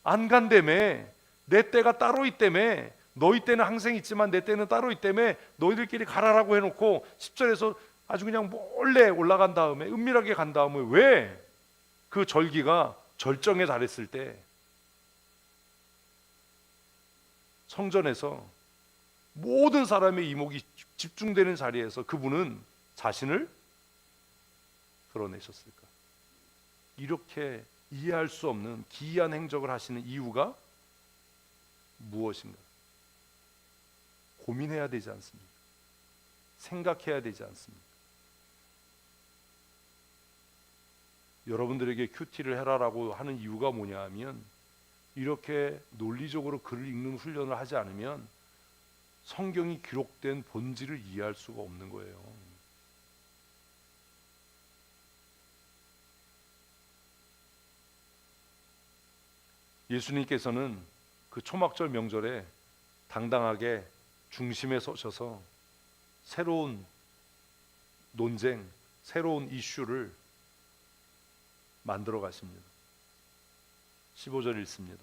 안 간다며, 내 때가 따로 있다며, 너희 때는 항상 있지만 내 때는 따로 있다며, 너희들끼리 가라라고 해놓고 10절에서 아주 그냥 몰래 올라간 다음에, 은밀하게 간 다음에, 왜 그 절기가 절정에 달했을 때 성전에서 모든 사람의 이목이 집중되는 자리에서 그분은 자신을 드러내셨을까? 이렇게 이해할 수 없는 기이한 행적을 하시는 이유가 무엇인가? 고민해야 되지 않습니까? 생각해야 되지 않습니까? 여러분들에게 큐티를 해라라고 하는 이유가 뭐냐 하면, 이렇게 논리적으로 글을 읽는 훈련을 하지 않으면 성경이 기록된 본질을 이해할 수가 없는 거예요. 예수님께서는 그 초막절 명절에 당당하게 중심에 서셔서 새로운 논쟁, 새로운 이슈를 만들어 가십니다. 15절 읽습니다.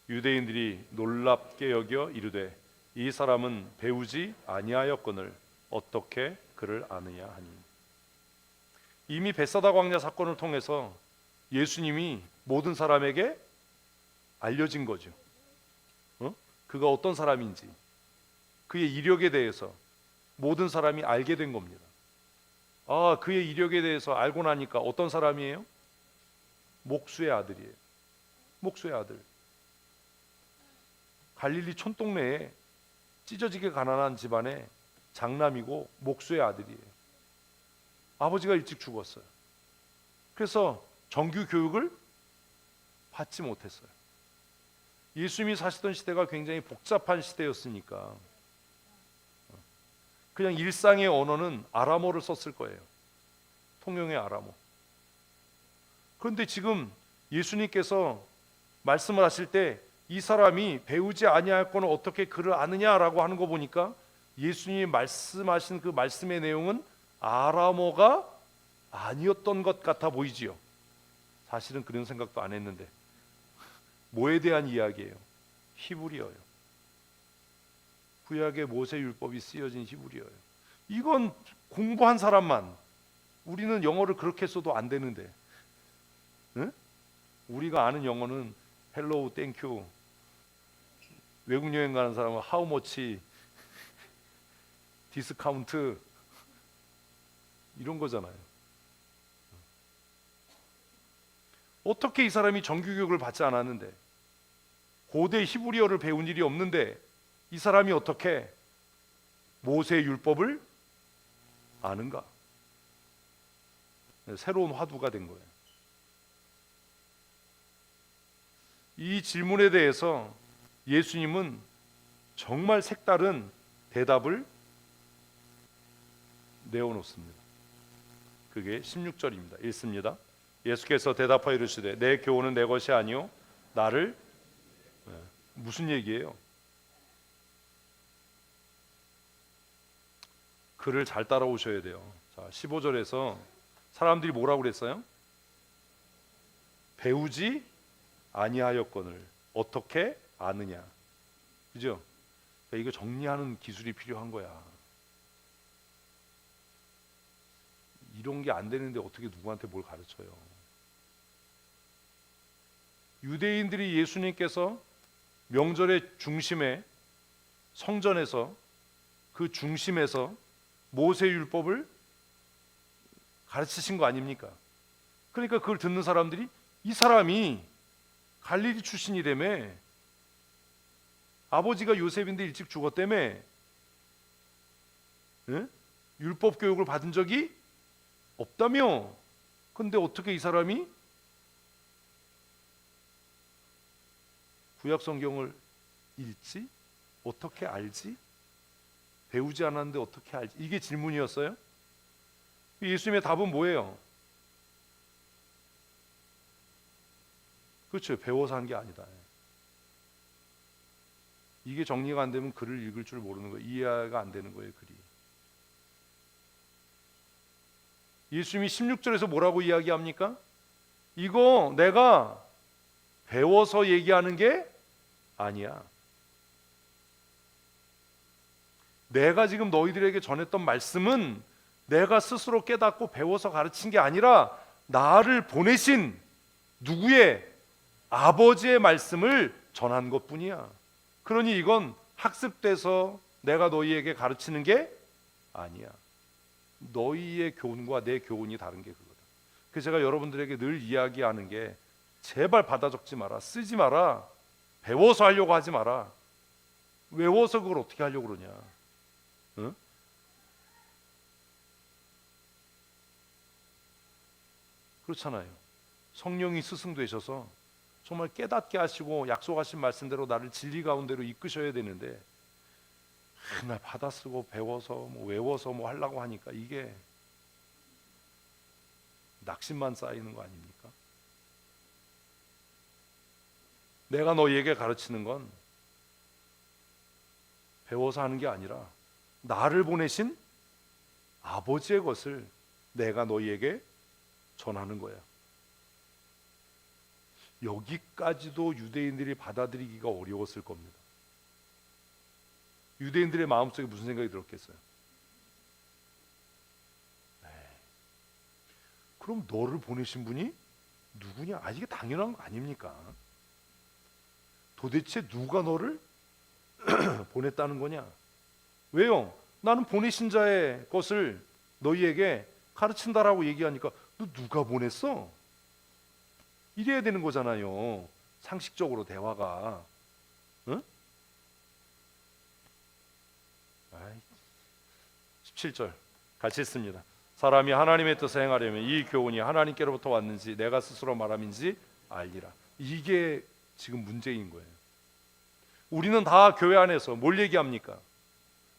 유대인들이 놀랍게 여겨 이르되 이 사람은 배우지 아니하였거늘 어떻게 그를 아느냐 하니. 이미 벳사다 광야 사건을 통해서 예수님이 모든 사람에게 알려진 거죠. 그가 어떤 사람인지, 그의 이력에 대해서 모든 사람이 알게 된 겁니다. 그의 이력에 대해서 알고 나니까 어떤 사람이에요? 목수의 아들이에요. 목수의 아들. 갈릴리 촌동네에 찢어지게 가난한 집안의 장남이고 목수의 아들이에요. 아버지가 일찍 죽었어요. 그래서 정규 교육을 받지 못했어요. 예수님이 사시던 시대가 굉장히 복잡한 시대였으니까 그냥 일상의 언어는 아람어를 썼을 거예요. 통용의 아람어. 그런데 지금 예수님께서 말씀을 하실 때 이 사람이 배우지 아니하였거늘 어떻게 그를 아느냐라고 하는 거 보니까 예수님이 말씀하신 그 말씀의 내용은 아람어가 아니었던 것 같아 보이지요. 사실은 그런 생각도 안 했는데, 뭐에 대한 이야기예요? 히브리어요. 구약의 모세 율법이 쓰여진 히브리어요. 이건 공부한 사람만, 우리는 영어를 그렇게 써도 안 되는데, 응? 우리가 아는 영어는 헬로우, 땡큐. 외국 여행 가는 사람은 하우 머치, 디스카운트 이런 거잖아요. 어떻게 이 사람이 정규 교육을 받지 않았는데, 고대 히브리어를 배운 일이 없는데 이 사람이 어떻게 모세의 율법을 아는가? 새로운 화두가 된 거예요. 이 질문에 대해서 예수님은 정말 색다른 대답을 내어놓습니다. 그게 16절입니다. 읽습니다. 예수께서 대답하여 이르시되 내 교훈은 내 것이 아니요 나를. 무슨 얘기예요? 글을 잘 따라오셔야 돼요. 자, 15절에서 사람들이 뭐라고 그랬어요? 배우지 아니하였거늘 어떻게 아느냐. 그죠? 이거 정리하는 기술이 필요한 거야. 이런 게 안 되는데 어떻게 누구한테 뭘 가르쳐요? 유대인들이 예수님께서 명절의 중심에 성전에서 그 중심에서 모세율법을 가르치신 거 아닙니까? 그러니까 그걸 듣는 사람들이 이 사람이 갈릴리 출신이라며, 아버지가 요셉인데 일찍 죽었다며, 응? 율법 교육을 받은 적이 없다며. 근데 어떻게 이 사람이 구약 성경을 읽지? 어떻게 알지? 배우지 않았는데 어떻게 알지? 이게 질문이었어요. 예수님의 답은 뭐예요? 그렇죠. 배워서 한 게 아니다. 이게 정리가 안 되면 글을 읽을 줄 모르는 거예요. 이해가 안 되는 거예요, 글이. 예수님이 16절에서 뭐라고 이야기합니까? 이거 내가 배워서 얘기하는 게 아니야. 내가 지금 너희들에게 전했던 말씀은 내가 스스로 깨닫고 배워서 가르친 게 아니라 나를 보내신 누구의? 아버지의 말씀을 전한 것뿐이야. 그러니 이건 학습돼서 내가 너희에게 가르치는 게 아니야. 너희의 교훈과 내 교훈이 다른 게 그거다. 그래서 제가 여러분들에게 늘 이야기하는 게, 제발 받아 적지 마라, 쓰지 마라, 배워서 하려고 하지 마라. 외워서 그걸 어떻게 하려고 그러냐? 응? 그렇잖아요. 성령이 스승 되셔서 정말 깨닫게 하시고 약속하신 말씀대로 나를 진리 가운데로 이끄셔야 되는데, 나 받아 쓰고 배워서 뭐 외워서 뭐 하려고 하니까 이게 낙심만 쌓이는 거 아닙니까? 내가 너희에게 가르치는 건 배워서 하는 게 아니라 나를 보내신 아버지의 것을 내가 너희에게 전하는 거야. 여기까지도 유대인들이 받아들이기가 어려웠을 겁니다. 유대인들의 마음속에 무슨 생각이 들었겠어요? 그럼 너를 보내신 분이 누구냐? 이게 당연한 거 아닙니까? 도대체 누가 너를 보냈다는 거냐? 왜요? 나는 보내신 자의 것을 너희에게 가르친다라고 얘기하니까 너 누가 보냈어? 이래야 되는 거잖아요. 상식적으로 대화가. 응? 17절 같이 읽습니다. 사람이 하나님의 뜻을 행하려면 이 교훈이 하나님께로부터 왔는지 내가 스스로 말함인지 알리라. 이게 지금 문제인 거예요. 우리는 다 교회 안에서 뭘 얘기합니까?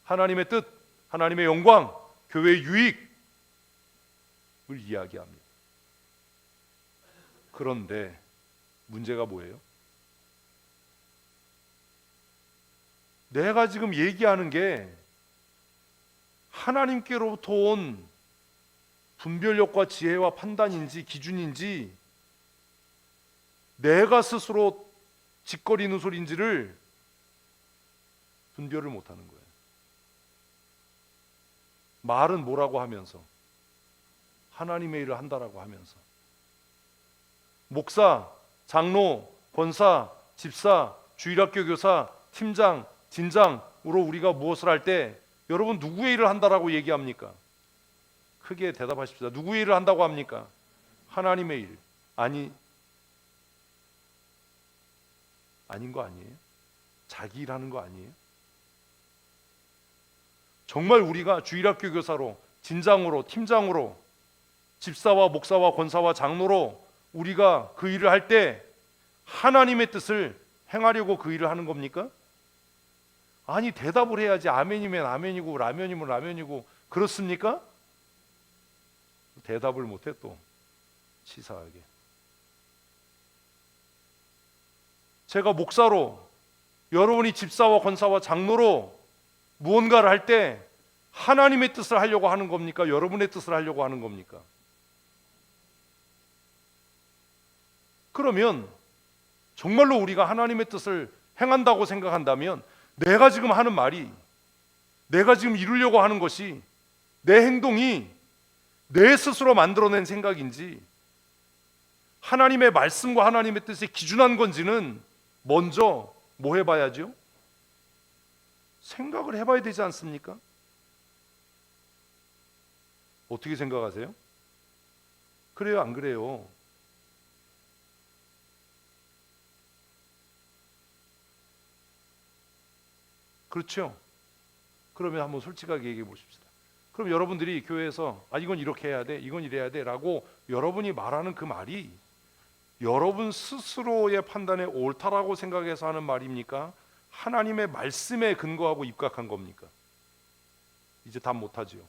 하나님의 뜻, 하나님의 영광, 교회의 유익을 이야기합니다. 그런데 문제가 뭐예요? 내가 지금 얘기하는 게 하나님께로부터 온 분별력과 지혜와 판단인지 기준인지 내가 스스로 짓거리는 소리인지를 분별을 못하는 거예요. 말은 뭐라고 하면서 하나님의 일을 한다라고 하면서 목사, 장로, 권사, 집사, 주일학교 교사, 팀장, 진장으로 우리가 무엇을 할 때 여러분 누구의 일을 한다라고 얘기합니까? 크게 대답하십시다. 누구의 일을 한다고 합니까? 하나님의 일. 아닌 거 아니에요? 자기 일하는 거 아니에요? 정말 우리가 주일학교 교사로, 진장으로, 팀장으로, 집사와 목사와 권사와 장로로 우리가 그 일을 할 때 하나님의 뜻을 행하려고 그 일을 하는 겁니까? 아니, 대답을 해야지. 아멘이면 아멘이고 라면이면 라면이고. 그렇습니까? 대답을 못해. 또 치사하게. 제가 목사로, 여러분이 집사와 권사와 장로로 무언가를 할 때 하나님의 뜻을 하려고 하는 겁니까? 여러분의 뜻을 하려고 하는 겁니까? 그러면 정말로 우리가 하나님의 뜻을 행한다고 생각한다면 내가 지금 하는 말이, 내가 지금 이루려고 하는 것이, 내 행동이 내 스스로 만들어낸 생각인지 하나님의 말씀과 하나님의 뜻에 기준한 건지는 먼저 뭐 해봐야죠? 생각을 해봐야 되지 않습니까? 어떻게 생각하세요? 그래요, 안 그래요? 그렇죠? 그러면 한번 솔직하게 얘기해 보십시다. 그럼 여러분들이 교회에서 이건 이렇게 해야 돼, 이건 이래야 돼 라고 여러분이 말하는 그 말이 여러분 스스로의 판단에 옳다라고 생각해서 하는 말입니까? 하나님의 말씀에 근거하고 입각한 겁니까? 이제 답 못하지요.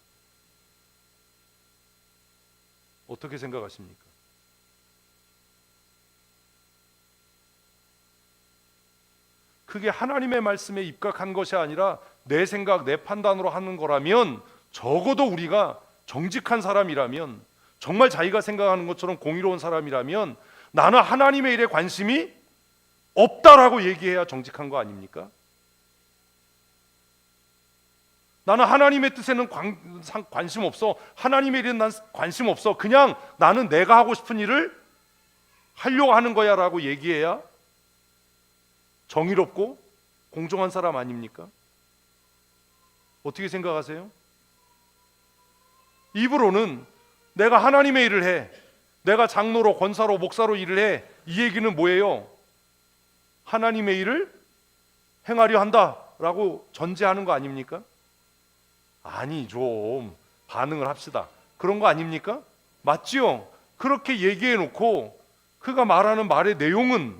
어떻게 생각하십니까? 그게 하나님의 말씀에 입각한 것이 아니라 내 생각, 내 판단으로 하는 거라면 적어도 우리가 정직한 사람이라면, 정말 자기가 생각하는 것처럼 공의로운 사람이라면 나는 하나님의 일에 관심이 없다라고 얘기해야 정직한 거 아닙니까? 나는 하나님의 뜻에는 관심 없어, 하나님의 일에는 난 관심 없어, 그냥 나는 내가 하고 싶은 일을 하려고 하는 거야 라고 얘기해야 정의롭고 공정한 사람 아닙니까? 어떻게 생각하세요? 입으로는 내가 하나님의 일을 해, 내가 장로로, 권사로, 목사로 일을 해, 이 얘기는 뭐예요? 하나님의 일을 행하려 한다라고 전제하는 거 아닙니까? 아니, 좀 반응을 합시다. 그런 거 아닙니까? 맞지요? 그렇게 얘기해 놓고 그가 말하는 말의 내용은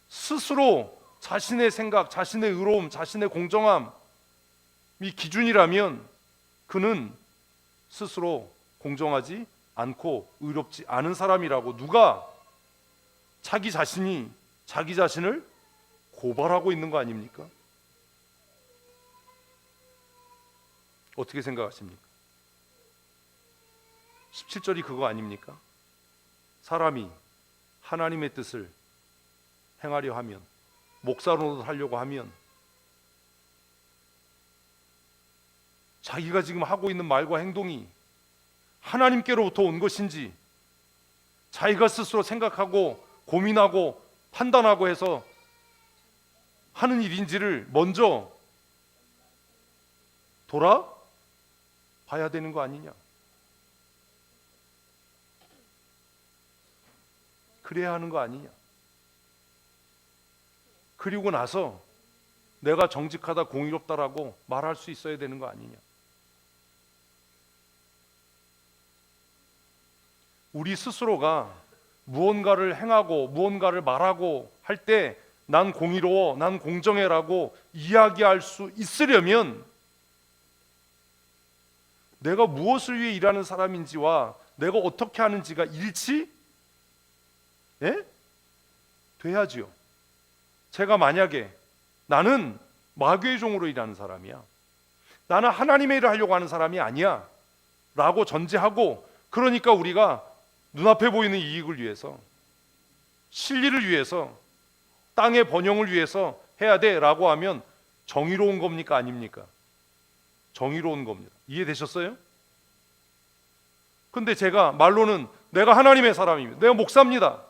스스로 자신의 생각, 자신의 의로움, 자신의 공정함이 기준이라면 그는 스스로 공정하지 않고 의롭지 않은 사람이라고 누가 자기 자신이 자기 자신을 고발하고 있는 거 아닙니까? 어떻게 생각하십니까? 17절이 그거 아닙니까? 사람이 하나님의 뜻을 행하려 하면, 목사로도 하려고 하면 자기가 지금 하고 있는 말과 행동이 하나님께로부터 온 것인지 자기가 스스로 생각하고 고민하고 판단하고 해서 하는 일인지를 먼저 돌아봐야 되는 거 아니냐? 그래야 하는 거 아니냐? 그리고 나서 내가 정직하다, 공의롭다라고 말할 수 있어야 되는 거 아니냐? 우리 스스로가 무언가를 행하고 무언가를 말하고 할 때 난 공의로워, 난 공정해라고 이야기할 수 있으려면 내가 무엇을 위해 일하는 사람인지와 내가 어떻게 하는지가 돼야지요. 제가 만약에 나는 마귀의 종으로 일하는 사람이야, 나는 하나님의 일을 하려고 하는 사람이 아니야 라고 전제하고, 그러니까 우리가 눈앞에 보이는 이익을 위해서, 실리를 위해서, 땅의 번영을 위해서 해야 돼 라고 하면 정의로운 겁니까? 아닙니까? 정의로운 겁니다. 이해되셨어요? 근데 제가 말로는 내가 하나님의 사람입니다, 내가 목사입니다,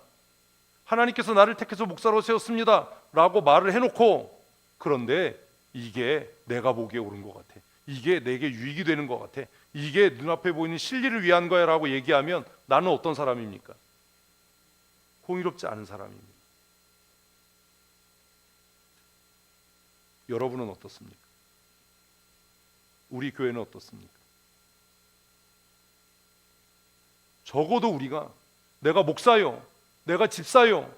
하나님께서 나를 택해서 목사로 세웠습니다 라고 말을 해놓고, 그런데 이게 내가 보기에 옳은 것 같아, 이게 내게 유익이 되는 것 같아, 이게 눈앞에 보이는 실리를 위한 거야 라고 얘기하면 나는 어떤 사람입니까? 공의롭지 않은 사람입니다. 여러분은 어떻습니까? 우리 교회는 어떻습니까? 적어도 우리가 내가 목사요, 내가 집사요,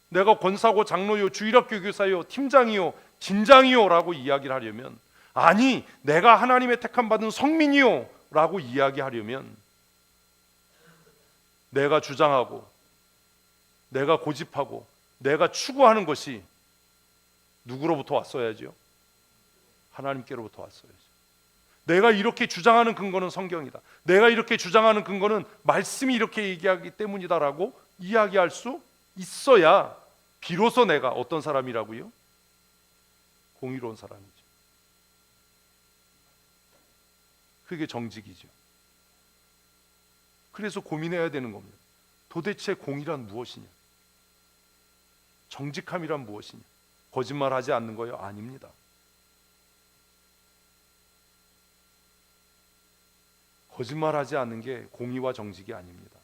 내가 권사고 장로요, 주일학교 교사요, 팀장이요, 진장이요 라고 이야기를 하려면, 아니 내가 하나님의 택함받은 성민이요 라고 이야기하려면 내가 주장하고 내가 고집하고 내가 추구하는 것이 누구로부터 왔어야죠? 하나님께로부터 왔어야죠. 내가 이렇게 주장하는 근거는 성경이다, 내가 이렇게 주장하는 근거는 말씀이 이렇게 얘기하기 때문이다라고 이야기할 수 있어야 비로소 내가 어떤 사람이라고요? 공의로운 사람이죠. 그게 정직이죠. 그래서 고민해야 되는 겁니다. 도대체 공의란 무엇이냐? 정직함이란 무엇이냐? 거짓말하지 않는 거예요? 아닙니다. 거짓말하지 않는 게 공의와 정직이 아닙니다.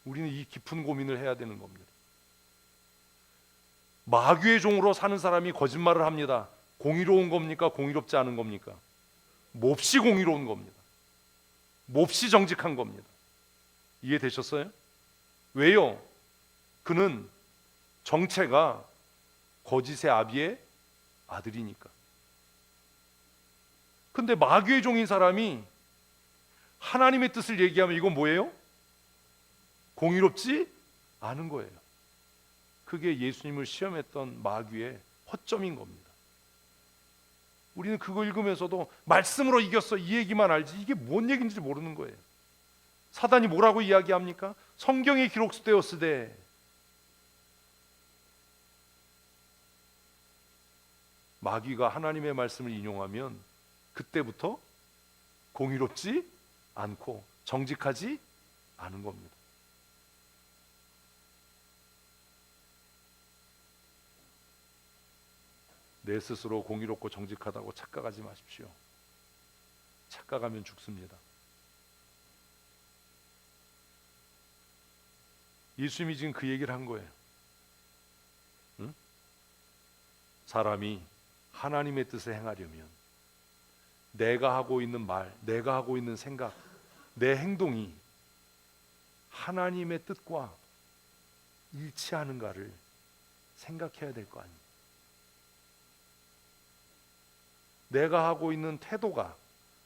우리는 이 깊은 고민을 해야 되는 겁니다. 마귀의 종으로 사는 사람이 거짓말을 합니다. 공의로운 겁니까? 공의롭지 않은 겁니까? 몹시 공의로운 겁니다. 몹시 정직한 겁니다. 이해되셨어요? 왜요? 그는 정체가 거짓의 아비의 아들이니까. 근데 마귀의 종인 사람이 하나님의 뜻을 얘기하면 이건 뭐예요? 공의롭지 않은 거예요. 그게 예수님을 시험했던 마귀의 허점인 겁니다. 우리는 그거 읽으면서도 말씀으로 이겼어 이 얘기만 알지 이게 뭔 얘기인지 모르는 거예요. 사단이 뭐라고 이야기합니까? 성경에 기록되었으되 마귀가 하나님의 말씀을 인용하면 그때부터 공의롭지 않고 정직하지 않은 겁니다. 내 스스로 공의롭고 정직하다고 착각하지 마십시오. 착각하면 죽습니다. 예수님이 지금 그 얘기를 한 거예요. 응? 사람이 하나님의 뜻을 행하려면 내가 하고 있는 말, 내가 하고 있는 생각, 내 행동이 하나님의 뜻과 일치하는가를 생각해야 될 거 아니에요. 내가 하고 있는 태도가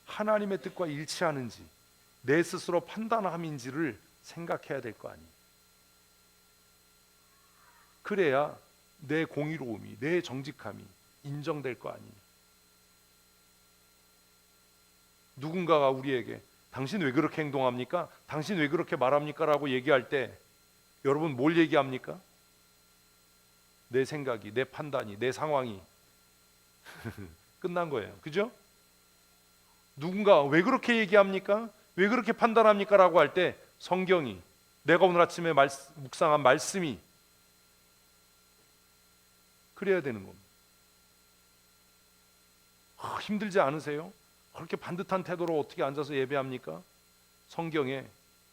하나님의 뜻과 일치하는지 내 스스로 판단함인지를 생각해야 될 거 아니에요. 그래야 내 공의로움이, 내 정직함이 인정될 거 아니에요. 누군가가 우리에게 당신 왜 그렇게 행동합니까? 당신 왜 그렇게 말합니까? 라고 얘기할 때 여러분 뭘 얘기합니까? 내 생각이, 내 판단이, 내 상황이 끝난 거예요. 그죠? 누군가 왜 그렇게 얘기합니까? 왜 그렇게 판단합니까? 라고 할 때 성경이, 내가 오늘 아침에 묵상한 말씀이 그래야 되는 겁니다. 힘들지 않으세요? 그렇게 반듯한 태도로 어떻게 앉아서 예배합니까? 성경에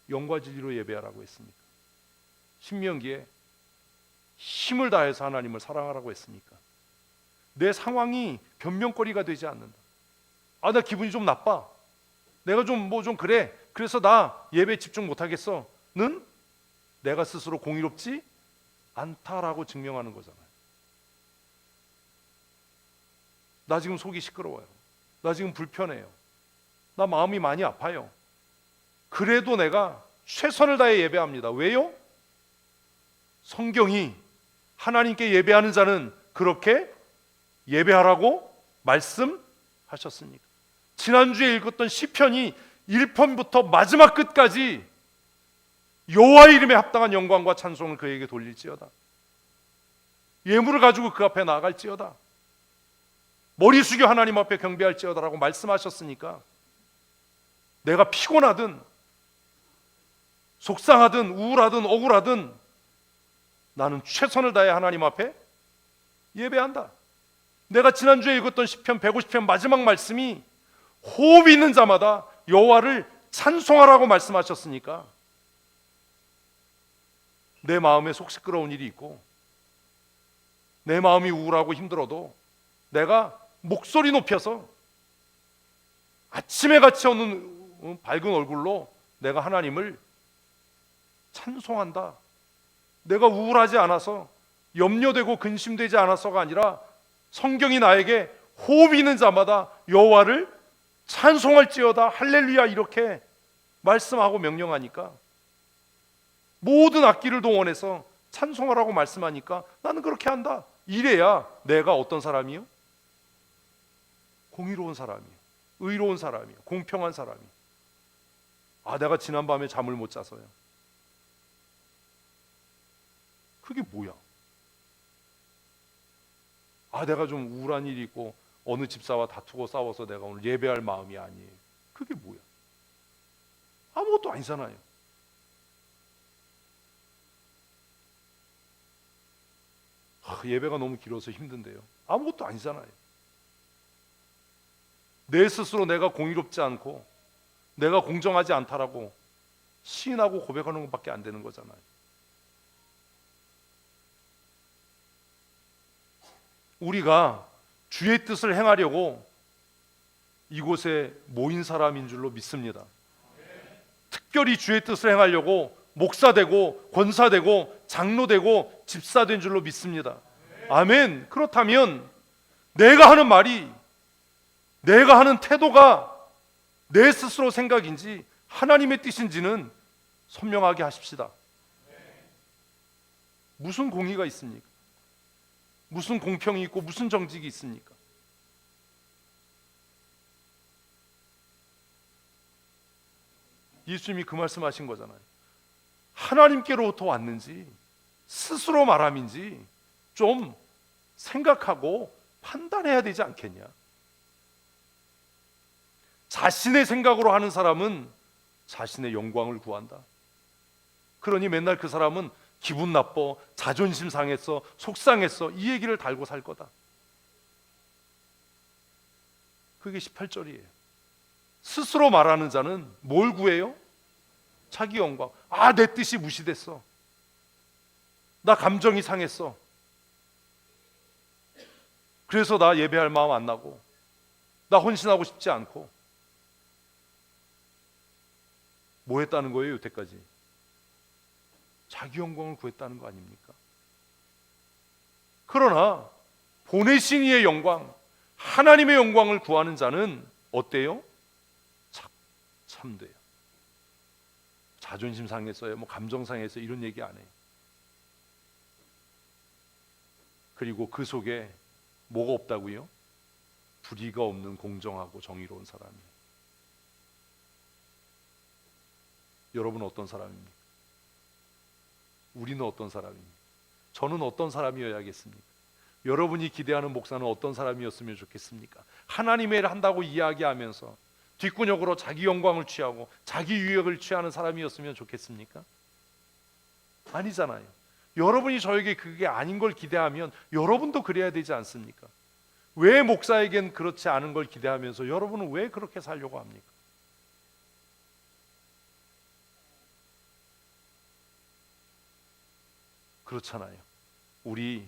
영과 진리로 예배하라고 했습니까? 신명기에 힘을 다해서 하나님을 사랑하라고 했습니까? 내 상황이 변명거리가 되지 않는다. 아, 나 기분이 좀 나빠. 내가 좀 그래. 그래서 나 예배에 집중 못하겠어. 는 내가 스스로 공의롭지 않다라고 증명하는 거잖아요. 나 지금 속이 시끄러워요. 나 지금 불편해요. 나 마음이 많이 아파요. 그래도 내가 최선을 다해 예배합니다. 왜요? 성경이 하나님께 예배하는 자는 그렇게 예배하라고 말씀하셨습니까? 지난주에 읽었던 시편이 1편부터 마지막 끝까지 여호와의 이름에 합당한 영광과 찬송을 그에게 돌릴지어다. 예물을 가지고 그 앞에 나아갈지어다. 머리 숙여 하나님 앞에 경배할지어다라고 말씀하셨으니까 내가 피곤하든 속상하든 우울하든 억울하든 나는 최선을 다해 하나님 앞에 예배한다. 내가 지난주에 읽었던 시편 150편 마지막 말씀이 호흡이 있는 자마다 여호와를 찬송하라고 말씀하셨으니까 내 마음에 속 시끄러운 일이 있고 내 마음이 우울하고 힘들어도 내가 목소리 높여서 아침에 같이 오는 밝은 얼굴로 내가 하나님을 찬송한다. 내가 우울하지 않아서 염려되고 근심되지 않아서가 아니라 성경이 나에게 호흡이 있는 자마다 여호와를 찬송할지어다 할렐루야 이렇게 말씀하고 명령하니까 모든 악기를 동원해서 찬송하라고 말씀하니까 나는 그렇게 한다. 이래야 내가 어떤 사람이요? 공의로운 사람이요, 의로운 사람이요, 공평한 사람이요. 아, 내가 지난밤에 잠을 못 자서요. 그게 뭐야? 아, 내가 좀 우울한 일이 있고 어느 집사와 다투고 싸워서 내가 오늘 예배할 마음이 아니에요. 그게 뭐야? 아무것도 아니잖아요. 예배가 너무 길어서 힘든데요. 아무것도 아니잖아요. 내 스스로 내가 공의롭지 않고 내가 공정하지 않다라고 시인하고 고백하는 것밖에 안 되는 거잖아요. 우리가 주의 뜻을 행하려고 이곳에 모인 사람인 줄로 믿습니다. 특별히 주의 뜻을 행하려고 목사되고 권사되고 장로되고 집사된 줄로 믿습니다. 아멘. 그렇다면 내가 하는 말이, 내가 하는 태도가 내 스스로 생각인지 하나님의 뜻인지는 선명하게 하십시다. 무슨 공의가 있습니까? 무슨 공평이 있고 무슨 정직이 있습니까? 예수님이 그 말씀하신 거잖아요. 하나님께로부터 왔는지 스스로 말함인지 좀 생각하고 판단해야 되지 않겠냐? 자신의 생각으로 하는 사람은 자신의 영광을 구한다. 그러니 맨날 그 사람은 기분 나빠, 자존심 상했어, 속상했어, 이 얘기를 달고 살 거다. 그게 18절이에요. 스스로 말하는 자는 뭘 구해요? 자기 영광. 내 뜻이 무시됐어. 나 감정이 상했어. 그래서 나 예배할 마음 안 나고, 나 헌신하고 싶지 않고. 뭐 했다는 거예요, 여태까지? 자기 영광을 구했다는 거 아닙니까? 그러나 보내신 이의 영광, 하나님의 영광을 구하는 자는 어때요? 참돼요. 자존심 상했어요, 감정 상했어요, 이런 얘기 안 해요. 그리고 그 속에 뭐가 없다고요? 불의가 없는 공정하고 정의로운 사람이에요. 여러분은 어떤 사람입니까? 우리는 어떤 사람입니까? 저는 어떤 사람이어야겠습니까? 여러분이 기대하는 목사는 어떤 사람이었으면 좋겠습니까? 하나님의 일을 한다고 이야기하면서 뒷구녕으로 자기 영광을 취하고 자기 유익을 취하는 사람이었으면 좋겠습니까? 아니잖아요. 여러분이 저에게 그게 아닌 걸 기대하면 여러분도 그래야 되지 않습니까? 왜 목사에겐 그렇지 않은 걸 기대하면서 여러분은 왜 그렇게 살려고 합니까? 그렇잖아요. 우리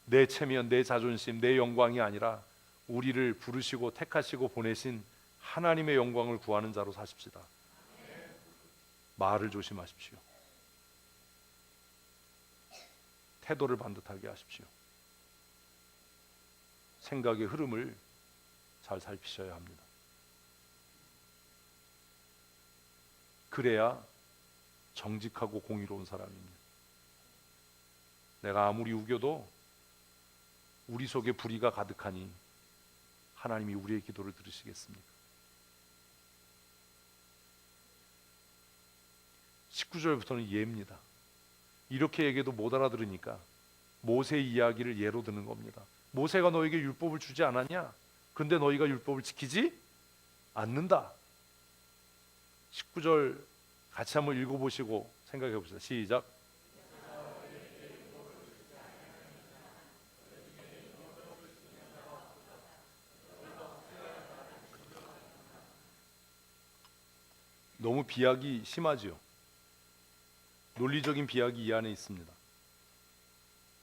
내 체면, 내 자존심, 내 영광이 아니라 우리를 부르시고 택하시고 보내신 하나님의 영광을 구하는 자로 사십시다. 말을 조심하십시오. 태도를 반듯하게 하십시오. 생각의 흐름을 잘 살피셔야 합니다. 그래야 정직하고 공의로운 사람입니다. 내가 아무리 우겨도 우리 속에 불의가 가득하니 하나님이 우리의 기도를 들으시겠습니까? 19절부터는 예입니다. 이렇게 얘기해도 못 알아들으니까 모세의 이야기를 예로 드는 겁니다. 모세가 너에게 율법을 주지 않았냐? 근데 너희가 율법을 지키지 않는다. 19절 같이 한번 읽어보시고 생각해 봅시다. 시작. 너무 비약이 심하지요. 논리적인 비약이 이 안에 있습니다.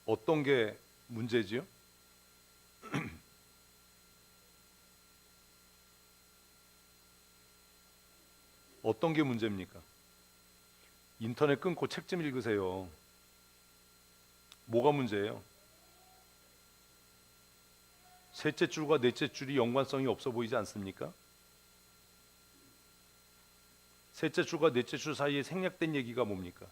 어떤 게 문제지요? 어떤 게 문제입니까? 인터넷 끊고 책 좀 읽으세요. 뭐가 문제예요? 셋째 줄과 넷째 줄이 연관성이 없어 보이지 않습니까? 셋째 줄과 넷째 줄 사이에 생략된 얘기가 뭡니까?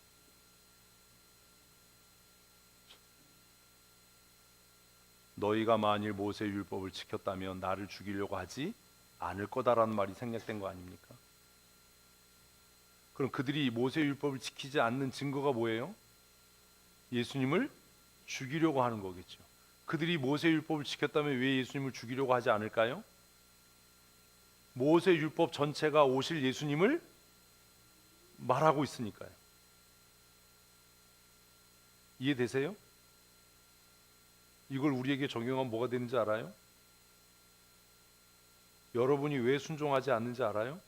너희가 만일 모세의 율법을 지켰다면 나를 죽이려고 하지 않을 거다라는 말이 생략된 거 아닙니까? 그럼 그들이 모세의 율법을 지키지 않는 증거가 뭐예요? 예수님을 죽이려고 하는 거겠죠. 그들이 모세의 율법을 지켰다면 왜 예수님을 죽이려고 하지 않을까요? 모세의 율법 전체가 오실 예수님을 말하고 있으니까요. 이해되세요? 이걸 우리에게 적용하면 뭐가 되는지 알아요? 여러분이 왜 순종하지 않는지 알아요?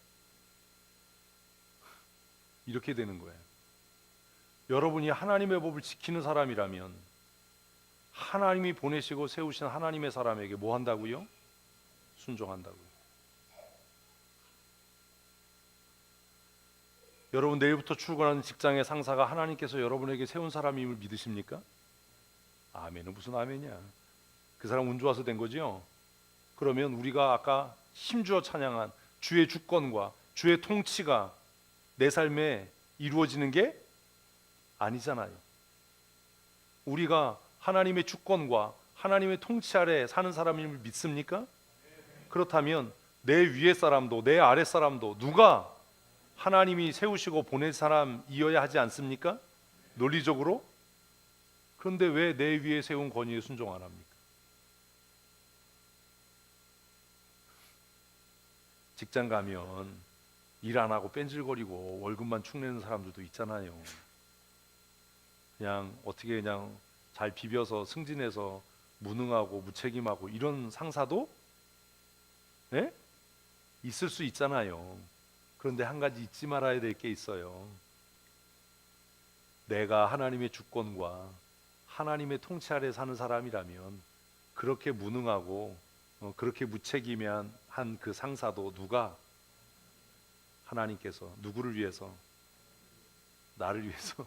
이렇게 되는 거예요. 여러분이 하나님의 법을 지키는 사람이라면 하나님이 보내시고 세우신 하나님의 사람에게 뭐 한다고요? 순종한다고요. 여러분 내일부터 출근하는 직장의 상사가 하나님께서 여러분에게 세운 사람임을 믿으십니까? 아멘은 무슨 아멘이야. 그 사람 운 좋아서 된 거지요. 그러면 우리가 아까 힘주어 찬양한 주의 주권과 주의 통치가 내 삶에 이루어지는 게 아니잖아요. 우리가 하나님의 주권과 하나님의 통치 아래 사는 사람임을 믿습니까? 그렇다면 내 위에 사람도 내 아래 사람도 누가 하나님이 세우시고 보낸 사람이어야 하지 않습니까? 논리적으로? 그런데 왜 내 위에 세운 권위에 순종 안 합니까? 직장 가면 일 안 하고 뺀질거리고 월급만 축내는 사람들도 있잖아요. 그냥 어떻게 그냥 잘 비벼서 승진해서 무능하고 무책임하고 이런 상사도 있을 수 있잖아요. 그런데 한 가지 잊지 말아야 될 게 있어요. 내가 하나님의 주권과 하나님의 통치 아래 사는 사람이라면 그렇게 무능하고 그렇게 무책임한 그 상사도 누가 하나님께서 누구를 위해서? 나를 위해서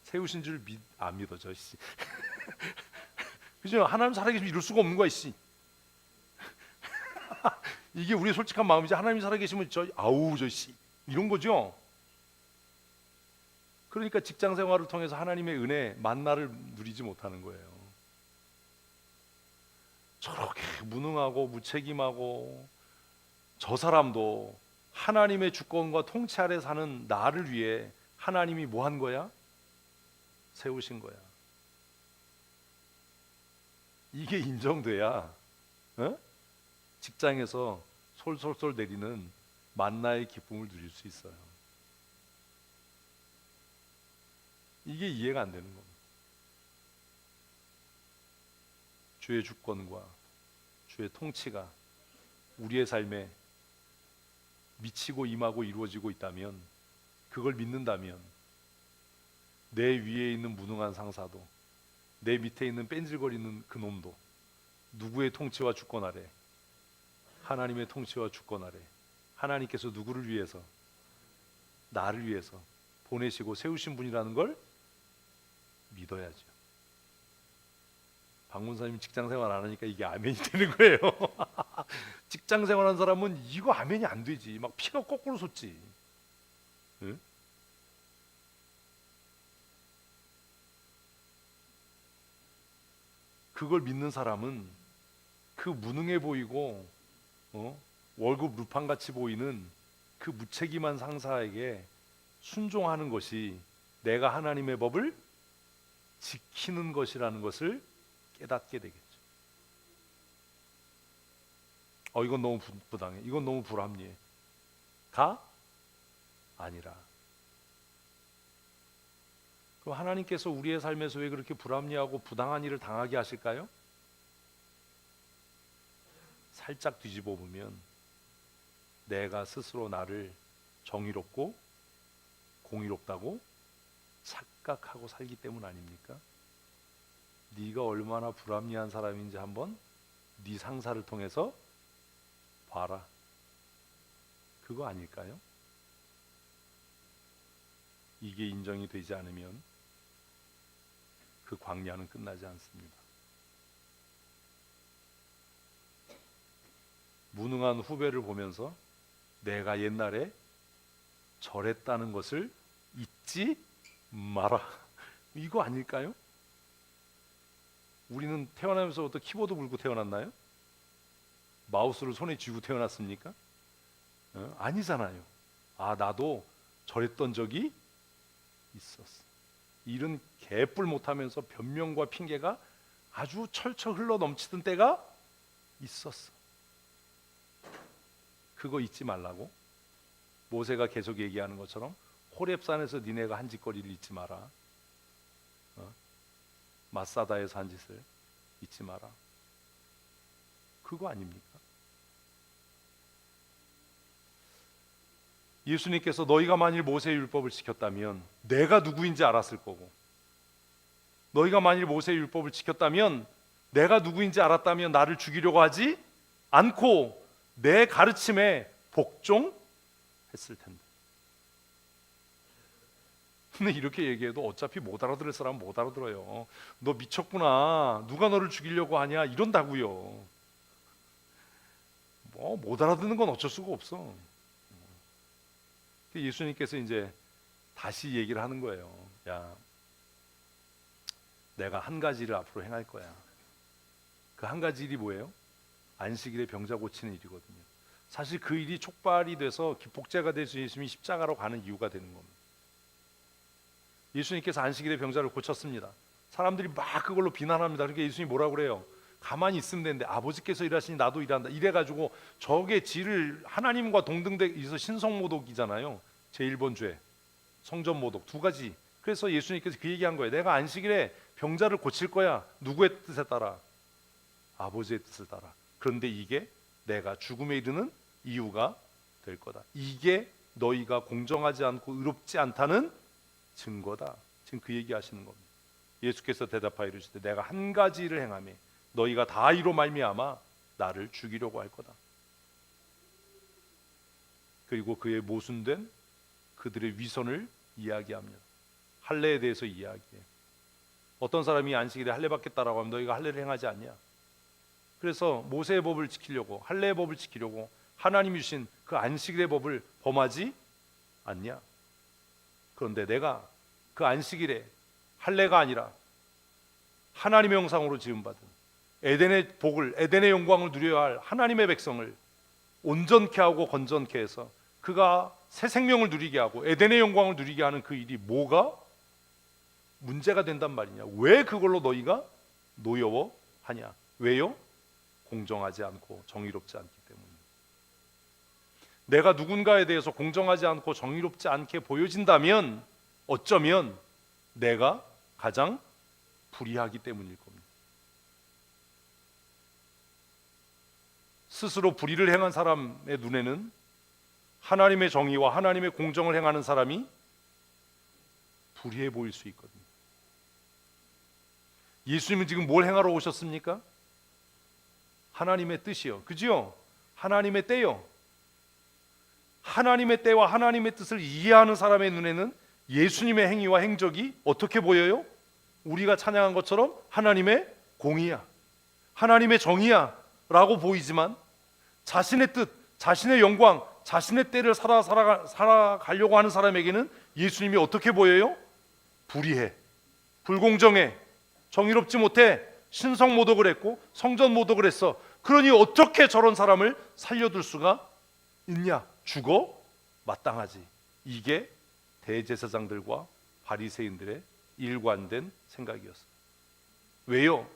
세우신 줄 안 믿어져 씨. 그죠? 하나님 살아계시면 이럴 수가 없는 거야 씨. 이게 우리의 솔직한 마음이지. 하나님이 살아계시면 저 씨 이런 거죠. 그러니까 직장 생활을 통해서 하나님의 은혜 만나를 누리지 못하는 거예요. 저렇게 무능하고 무책임하고 저 사람도 하나님의 주권과 통치 아래 사는 나를 위해 하나님이 뭐 한 거야? 세우신 거야. 이게 인정돼야 직장에서 솔솔솔 내리는 만나의 기쁨을 누릴 수 있어요. 이게 이해가 안 되는 겁니다. 주의 주권과 주의 통치가 우리의 삶에 미치고 임하고 이루어지고 있다면, 그걸 믿는다면 내 위에 있는 무능한 상사도 내 밑에 있는 뺀질거리는 그 놈도 누구의 통치와 주권 아래? 하나님의 통치와 주권 아래. 하나님께서 누구를 위해서? 나를 위해서 보내시고 세우신 분이라는 걸 믿어야죠. 박문사님 직장생활 안 하니까 이게 아멘이 되는 거예요. 직장생활한 사람은 이거 아멘이 안 되지. 막 피가 거꾸로 솟지. 응? 그걸 믿는 사람은 그 무능해 보이고 월급 루팡같이 보이는 그 무책임한 상사에게 순종하는 것이 내가 하나님의 법을 지키는 것이라는 것을 깨닫게 되겠죠. 이건 너무 부당해. 이건 너무 불합리해. 가? 아니라. 그럼 하나님께서 우리의 삶에서 왜 그렇게 불합리하고 부당한 일을 당하게 하실까요? 살짝 뒤집어 보면 내가 스스로 나를 정의롭고 공의롭다고 착각하고 살기 때문 아닙니까? 네가 얼마나 불합리한 사람인지 한번 네 상사를 통해서 봐라. 그거 아닐까요? 이게 인정이 되지 않으면 그 광야는 끝나지 않습니다. 무능한 후배를 보면서 내가 옛날에 저랬다는 것을 잊지 마라. 이거 아닐까요? 우리는 태어나면서부터 키보드 불고 태어났나요? 마우스를 손에 쥐고 태어났습니까? 아니잖아요. 나도 저랬던 적이 있었어. 일은 개뿔 못하면서 변명과 핑계가 아주 철철 흘러 넘치던 때가 있었어. 그거 잊지 말라고. 모세가 계속 얘기하는 것처럼 호렙산에서 니네가 한 짓거리를 잊지 마라. 마사다에서 한 짓을 잊지 마라. 그거 아닙니까? 예수님께서 너희가 만일 모세의 율법을 지켰다면 내가 누구인지 알았을 거고, 너희가 만일 모세의 율법을 지켰다면 내가 누구인지 알았다면 나를 죽이려고 하지 않고 내 가르침에 복종했을 텐데. 근데 이렇게 얘기해도 어차피 못 알아들을 사람은 못 알아들어요. 너 미쳤구나, 누가 너를 죽이려고 하냐, 이런다고요. 뭐 못 알아듣는 건 어쩔 수가 없어. 예수님께서 이제 다시 얘기를 하는 거예요. 야, 내가 한 가지를 앞으로 행할 거야. 그 한 가지 일이 뭐예요? 안식일에 병자 고치는 일이거든요. 사실 그 일이 촉발이 돼서 기폭제가 될 수 예수님이 십자가로 가는 이유가 되는 겁니다. 예수님께서 안식일에 병자를 고쳤습니다. 사람들이 막 그걸로 비난합니다. 그러니까 예수님이 뭐라고 그래요? 가만히 있으면 되는데 아버지께서 일하시니 나도 일한다. 이래가지고 저게 지를 하나님과 동등돼서 신성모독이잖아요. 제1번 죄, 성전모독 두 가지. 그래서 예수님께서 그 얘기한 거예요. 내가 안식일에 병자를 고칠 거야. 누구의 뜻에 따라? 아버지의 뜻을 따라. 그런데 이게 내가 죽음에 이르는 이유가 될 거다. 이게 너희가 공정하지 않고 의롭지 않다는 증거다. 지금 그 얘기하시는 겁니다. 예수께서 대답하여 이르시되 내가 한 가지 일을 행하며 너희가 다 이로 말미암아 나를 죽이려고 할 거다. 그리고 그의 모순된 그들의 위선을 이야기합니다. 할례에 대해서 이야기해요. 어떤 사람이 안식일에 할례 받겠다라고 하면 너희가 할례를 행하지 않냐? 그래서 모세의 법을 지키려고, 할례의 법을 지키려고 하나님이 주신 그 안식일의 법을 범하지 않냐? 그런데 내가 그 안식일에 할례가 아니라 하나님의 형상으로 지음받은 에덴의 복을, 에덴의 영광을 누려야 할 하나님의 백성을 온전케 하고 건전케 해서 그가 새 생명을 누리게 하고 에덴의 영광을 누리게 하는 그 일이 뭐가 문제가 된단 말이냐? 왜 그걸로 너희가 노여워하냐? 왜요? 공정하지 않고 정의롭지 않기 때문에. 내가 누군가에 대해서 공정하지 않고 정의롭지 않게 보여진다면 어쩌면 내가 가장 불의하기 때문일 겁니다. 스스로 불의를 행한 사람의 눈에는 하나님의 정의와 하나님의 공정을 행하는 사람이 불의해 보일 수 있거든요. 예수님은 지금 뭘 행하러 오셨습니까? 하나님의 뜻이요. 그죠? 하나님의 때요. 하나님의 때와 하나님의 뜻을 이해하는 사람의 눈에는 예수님의 행위와 행적이 어떻게 보여요? 우리가 찬양한 것처럼 하나님의 공의야, 하나님의 정의야 라고 보이지만 자신의 뜻, 자신의 영광, 자신의 때를 살아가려고 하는 사람에게는 예수님이 어떻게 보여요? 불의해, 불공정해, 정의롭지 못해, 신성모독을 했고 성전모독을 했어. 그러니 어떻게 저런 사람을 살려둘 수가 있냐? 죽어 마땅하지. 이게 대제사장들과 바리새인들의 일관된 생각이었어요. 왜요?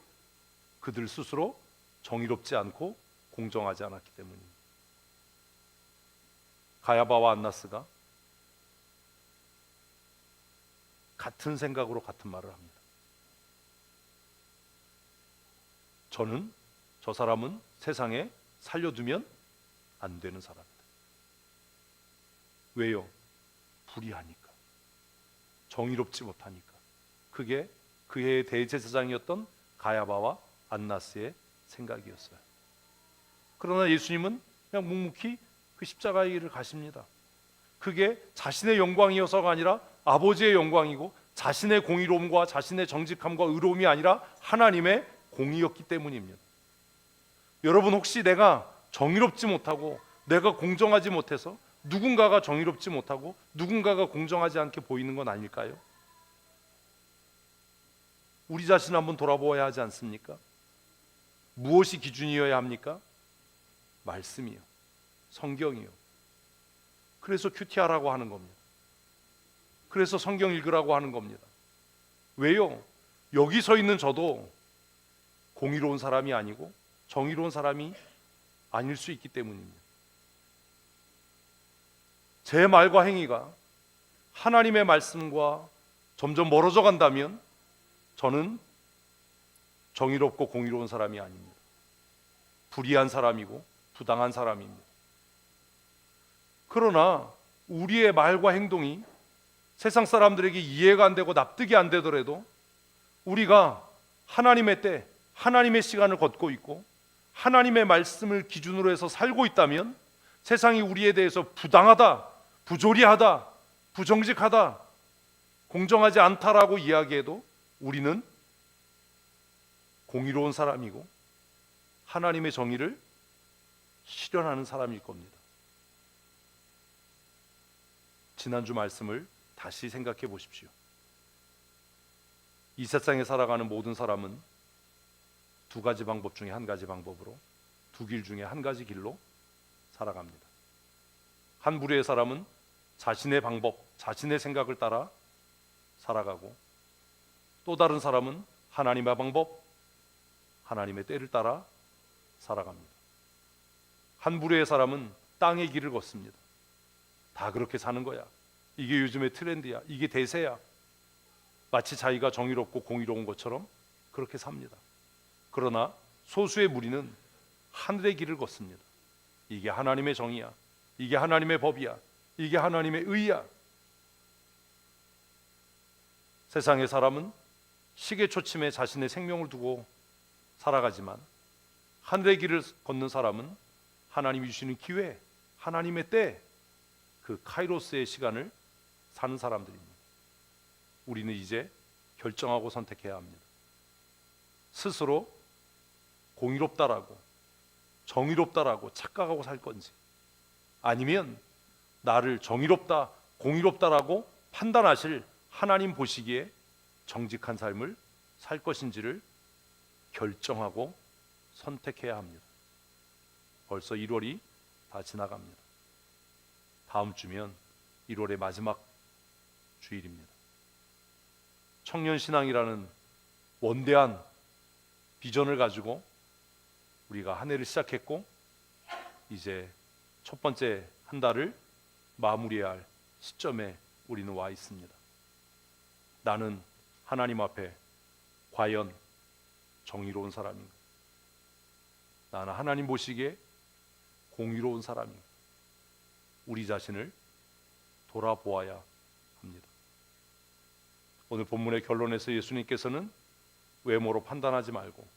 그들 스스로 정의롭지 않고 공정하지 않았기 때문입니다. 가야바와 안나스가 같은 생각으로 같은 말을 합니다. 저는 저 사람은 세상에 살려두면 안 되는 사람이다. 왜요? 불의하니까, 정의롭지 못하니까. 그게 그 해의 대제사장이었던 가야바와 안나스의 생각이었어요. 그러나 예수님은 그냥 묵묵히 그 십자가의 길을 가십니다. 그게 자신의 영광이어서가 아니라 아버지의 영광이고 자신의 공의로움과 자신의 정직함과 의로움이 아니라 하나님의 공의였기 때문입니다. 여러분, 혹시 내가 정의롭지 못하고 내가 공정하지 못해서 누군가가 정의롭지 못하고 누군가가 공정하지 않게 보이는 건 아닐까요? 우리 자신을 한번 돌아보아야 하지 않습니까? 무엇이 기준이어야 합니까? 말씀이요, 성경이요. 그래서 큐티하라고 하는 겁니다. 그래서 성경 읽으라고 하는 겁니다. 왜요? 여기 서 있는 저도 공의로운 사람이 아니고 정의로운 사람이 아닐 수 있기 때문입니다. 제 말과 행위가 하나님의 말씀과 점점 멀어져 간다면 저는 정의롭고 공의로운 사람이 아닙니다. 불의한 사람이고 부당한 사람입니다. 그러나 우리의 말과 행동이 세상 사람들에게 이해가 안 되고 납득이 안 되더라도 우리가 하나님의 때, 하나님의 시간을 걷고 있고 하나님의 말씀을 기준으로 해서 살고 있다면 세상이 우리에 대해서 부당하다, 부조리하다, 부정직하다, 공정하지 않다라고 이야기해도 우리는 공의로운 사람이고 하나님의 정의를 실현하는 사람일 겁니다. 지난주 말씀을 다시 생각해 보십시오. 이 세상에 살아가는 모든 사람은 두 가지 방법 중에 한 가지 방법으로, 두 길 중에 한 가지 길로 살아갑니다. 한 부류의 사람은 자신의 방법, 자신의 생각을 따라 살아가고, 또 다른 사람은 하나님의 방법, 하나님의 때를 따라 살아갑니다. 한 부류의 사람은 땅의 길을 걷습니다. 다 그렇게 사는 거야. 이게 요즘의 트렌드야. 이게 대세야. 마치 자기가 정의롭고 공의로운 것처럼 그렇게 삽니다. 그러나 소수의 무리는 하늘의 길을 걷습니다. 이게 하나님의 정의야. 이게 하나님의 법이야. 이게 하나님의 의야. 세상의 사람은 시계초침에 자신의 생명을 두고 살아가지만 하늘의 길을 걷는 사람은 하나님이 주시는 기회, 하나님의 때, 그 카이로스의 시간을 사는 사람들입니다. 우리는 이제 결정하고 선택해야 합니다. 스스로 공의롭다라고, 정의롭다라고 착각하고 살 건지, 아니면 나를 정의롭다, 공의롭다라고 판단하실 하나님 보시기에 정직한 삶을 살 것인지를 결정하고 선택해야 합니다. 벌써 1월이 다 지나갑니다. 다음 주면 1월의 마지막 주일입니다. 청년신앙이라는 원대한 비전을 가지고 우리가 한 해를 시작했고, 이제 첫 번째 한 달을 마무리해야 할 시점에 우리는 와 있습니다. 나는 하나님 앞에 과연 정의로운 사람인가? 나는 하나님 보시기에 공의로운 사람인가? 우리 자신을 돌아보아야 합니다. 오늘 본문의 결론에서 예수님께서는 외모로 판단하지 말고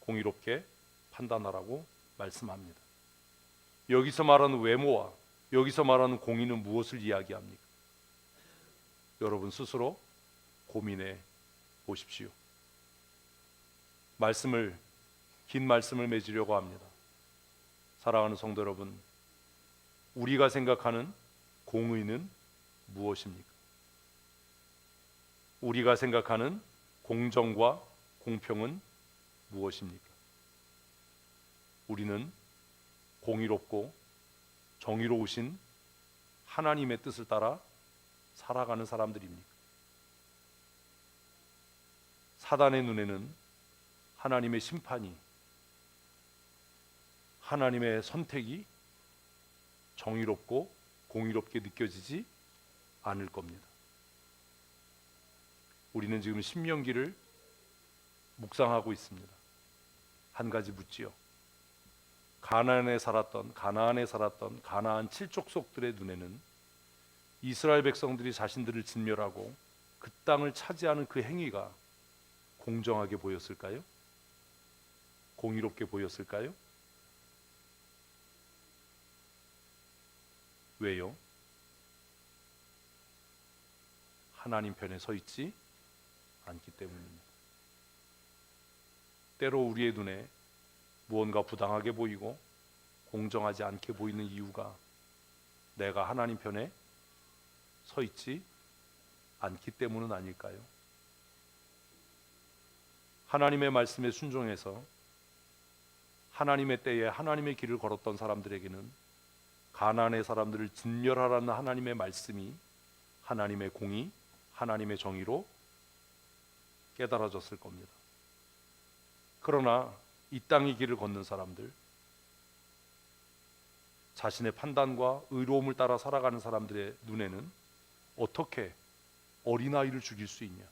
공의롭게 판단하라고 말씀합니다. 여기서 말하는 외모와 여기서 말하는 공의는 무엇을 이야기합니까? 여러분 스스로 고민해 보십시오. 긴 말씀을 맺으려고 합니다. 사랑하는 성도 여러분, 우리가 생각하는 공의는 무엇입니까? 우리가 생각하는 공정과 공평은 무엇입니까? 우리는 공의롭고 정의로우신 하나님의 뜻을 따라 살아가는 사람들입니까? 사단의 눈에는 하나님의 심판이, 하나님의 선택이 정의롭고 공의롭게 느껴지지 않을 겁니다. 우리는 지금 신명기를 묵상하고 있습니다. 한 가지 묻지요. 가나안에 살았던 가나안 7족속들의 눈에는 이스라엘 백성들이 자신들을 진멸하고 그 땅을 차지하는 그 행위가 공정하게 보였을까요? 공의롭게 보였을까요? 왜요? 하나님 편에 서 있지 않기 때문입니다. 때로 우리의 눈에 무언가 부당하게 보이고 공정하지 않게 보이는 이유가 내가 하나님 편에 서 있지 않기 때문은 아닐까요? 하나님의 말씀에 순종해서 하나님의 때에 하나님의 길을 걸었던 사람들에게는 가나안의 사람들을 진멸하라는 하나님의 말씀이 하나님의 공의, 하나님의 정의로 깨달아졌을 겁니다. 그러나 이 땅의 길을 걷는 사람들, 자신의 판단과 의로움을 따라 살아가는 사람들의 눈에는 어떻게 어린아이를 죽일 수 있냐?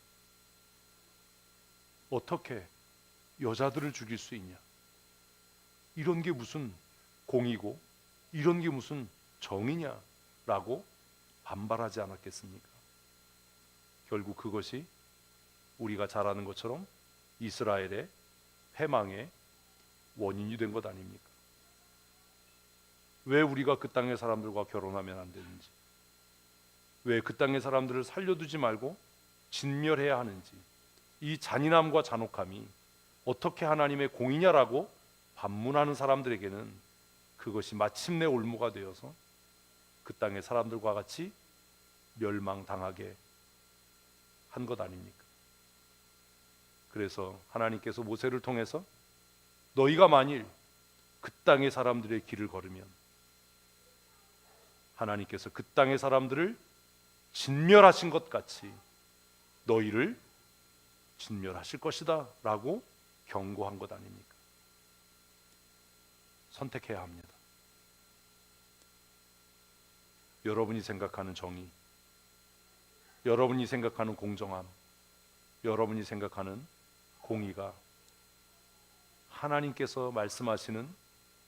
어떻게 여자들을 죽일 수 있냐? 이런 게 무슨 공이고 이런 게 무슨 정의냐라고 반발하지 않았겠습니까? 결국 그것이 우리가 잘 아는 것처럼 이스라엘의 패망의 원인이 된 것 아닙니까? 왜 우리가 그 땅의 사람들과 결혼하면 안 되는지, 왜 그 땅의 사람들을 살려두지 말고 진멸해야 하는지, 이 잔인함과 잔혹함이 어떻게 하나님의 공이냐라고 반문하는 사람들에게는 그것이 마침내 올무가 되어서 그 땅의 사람들과 같이 멸망당하게 한 것 아닙니까? 그래서 하나님께서 모세를 통해서 너희가 만일 그 땅의 사람들의 길을 걸으면 하나님께서 그 땅의 사람들을 진멸하신 것 같이 너희를 진멸하실 것이다 라고 경고한 것 아닙니까? 선택해야 합니다. 여러분이 생각하는 정의, 여러분이 생각하는 공정함, 여러분이 생각하는 공의가 하나님께서 말씀하시는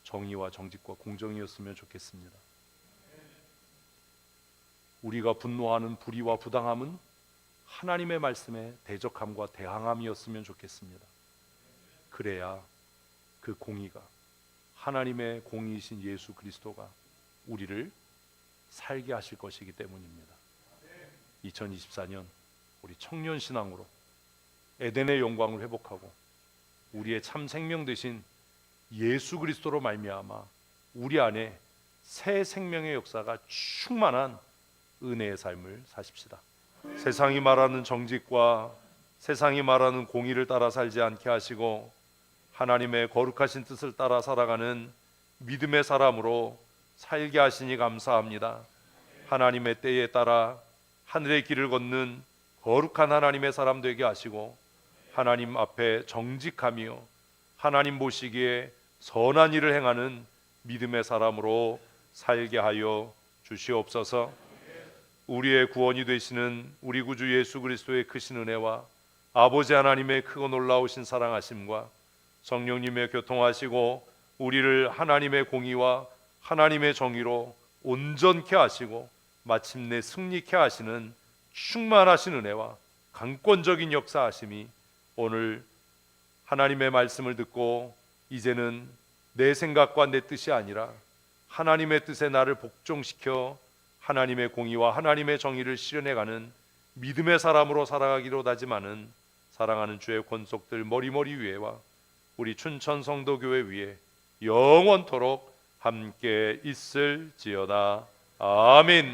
정의와 정직과 공정이었으면 좋겠습니다. 우리가 분노하는 불의와 부당함은 하나님의 말씀에 대적함과 대항함이었으면 좋겠습니다. 그래야 그 공의가, 하나님의 공의이신 예수 그리스도가 우리를 살게 하실 것이기 때문입니다. 2024년 우리 청년 신앙으로 에덴의 영광을 회복하고 우리의 참 생명 되신 예수 그리스도로 말미암아 우리 안에 새 생명의 역사가 충만한 은혜의 삶을 사십시다. 세상이 말하는 정직과 세상이 말하는 공의를 따라 살지 않게 하시고 하나님의 거룩하신 뜻을 따라 살아가는 믿음의 사람으로 살게 하시니 감사합니다. 하나님의 때에 따라 하늘의 길을 걷는 거룩한 하나님의 사람 되게 하시고 하나님 앞에 정직하며 하나님 보시기에 선한 일을 행하는 믿음의 사람으로 살게 하여 주시옵소서. 우리의 구원이 되시는 우리 구주 예수 그리스도의 크신 은혜와 아버지 하나님의 크고 놀라우신 사랑하심과 성령님의 교통하시고 우리를 하나님의 공의와 하나님의 정의로 온전케 하시고 마침내 승리케 하시는 충만하신 은혜와 강권적인 역사하심이 오늘 하나님의 말씀을 듣고 이제는 내 생각과 내 뜻이 아니라 하나님의 뜻에 나를 복종시켜 하나님의 공의와 하나님의 정의를 실현해가는 믿음의 사람으로 살아가기로 다짐하는 사랑하는 주의 권속들 머리머리 위에와 우리 춘천 성도교회 위에 영원토록 함께 있을지어다. 아멘.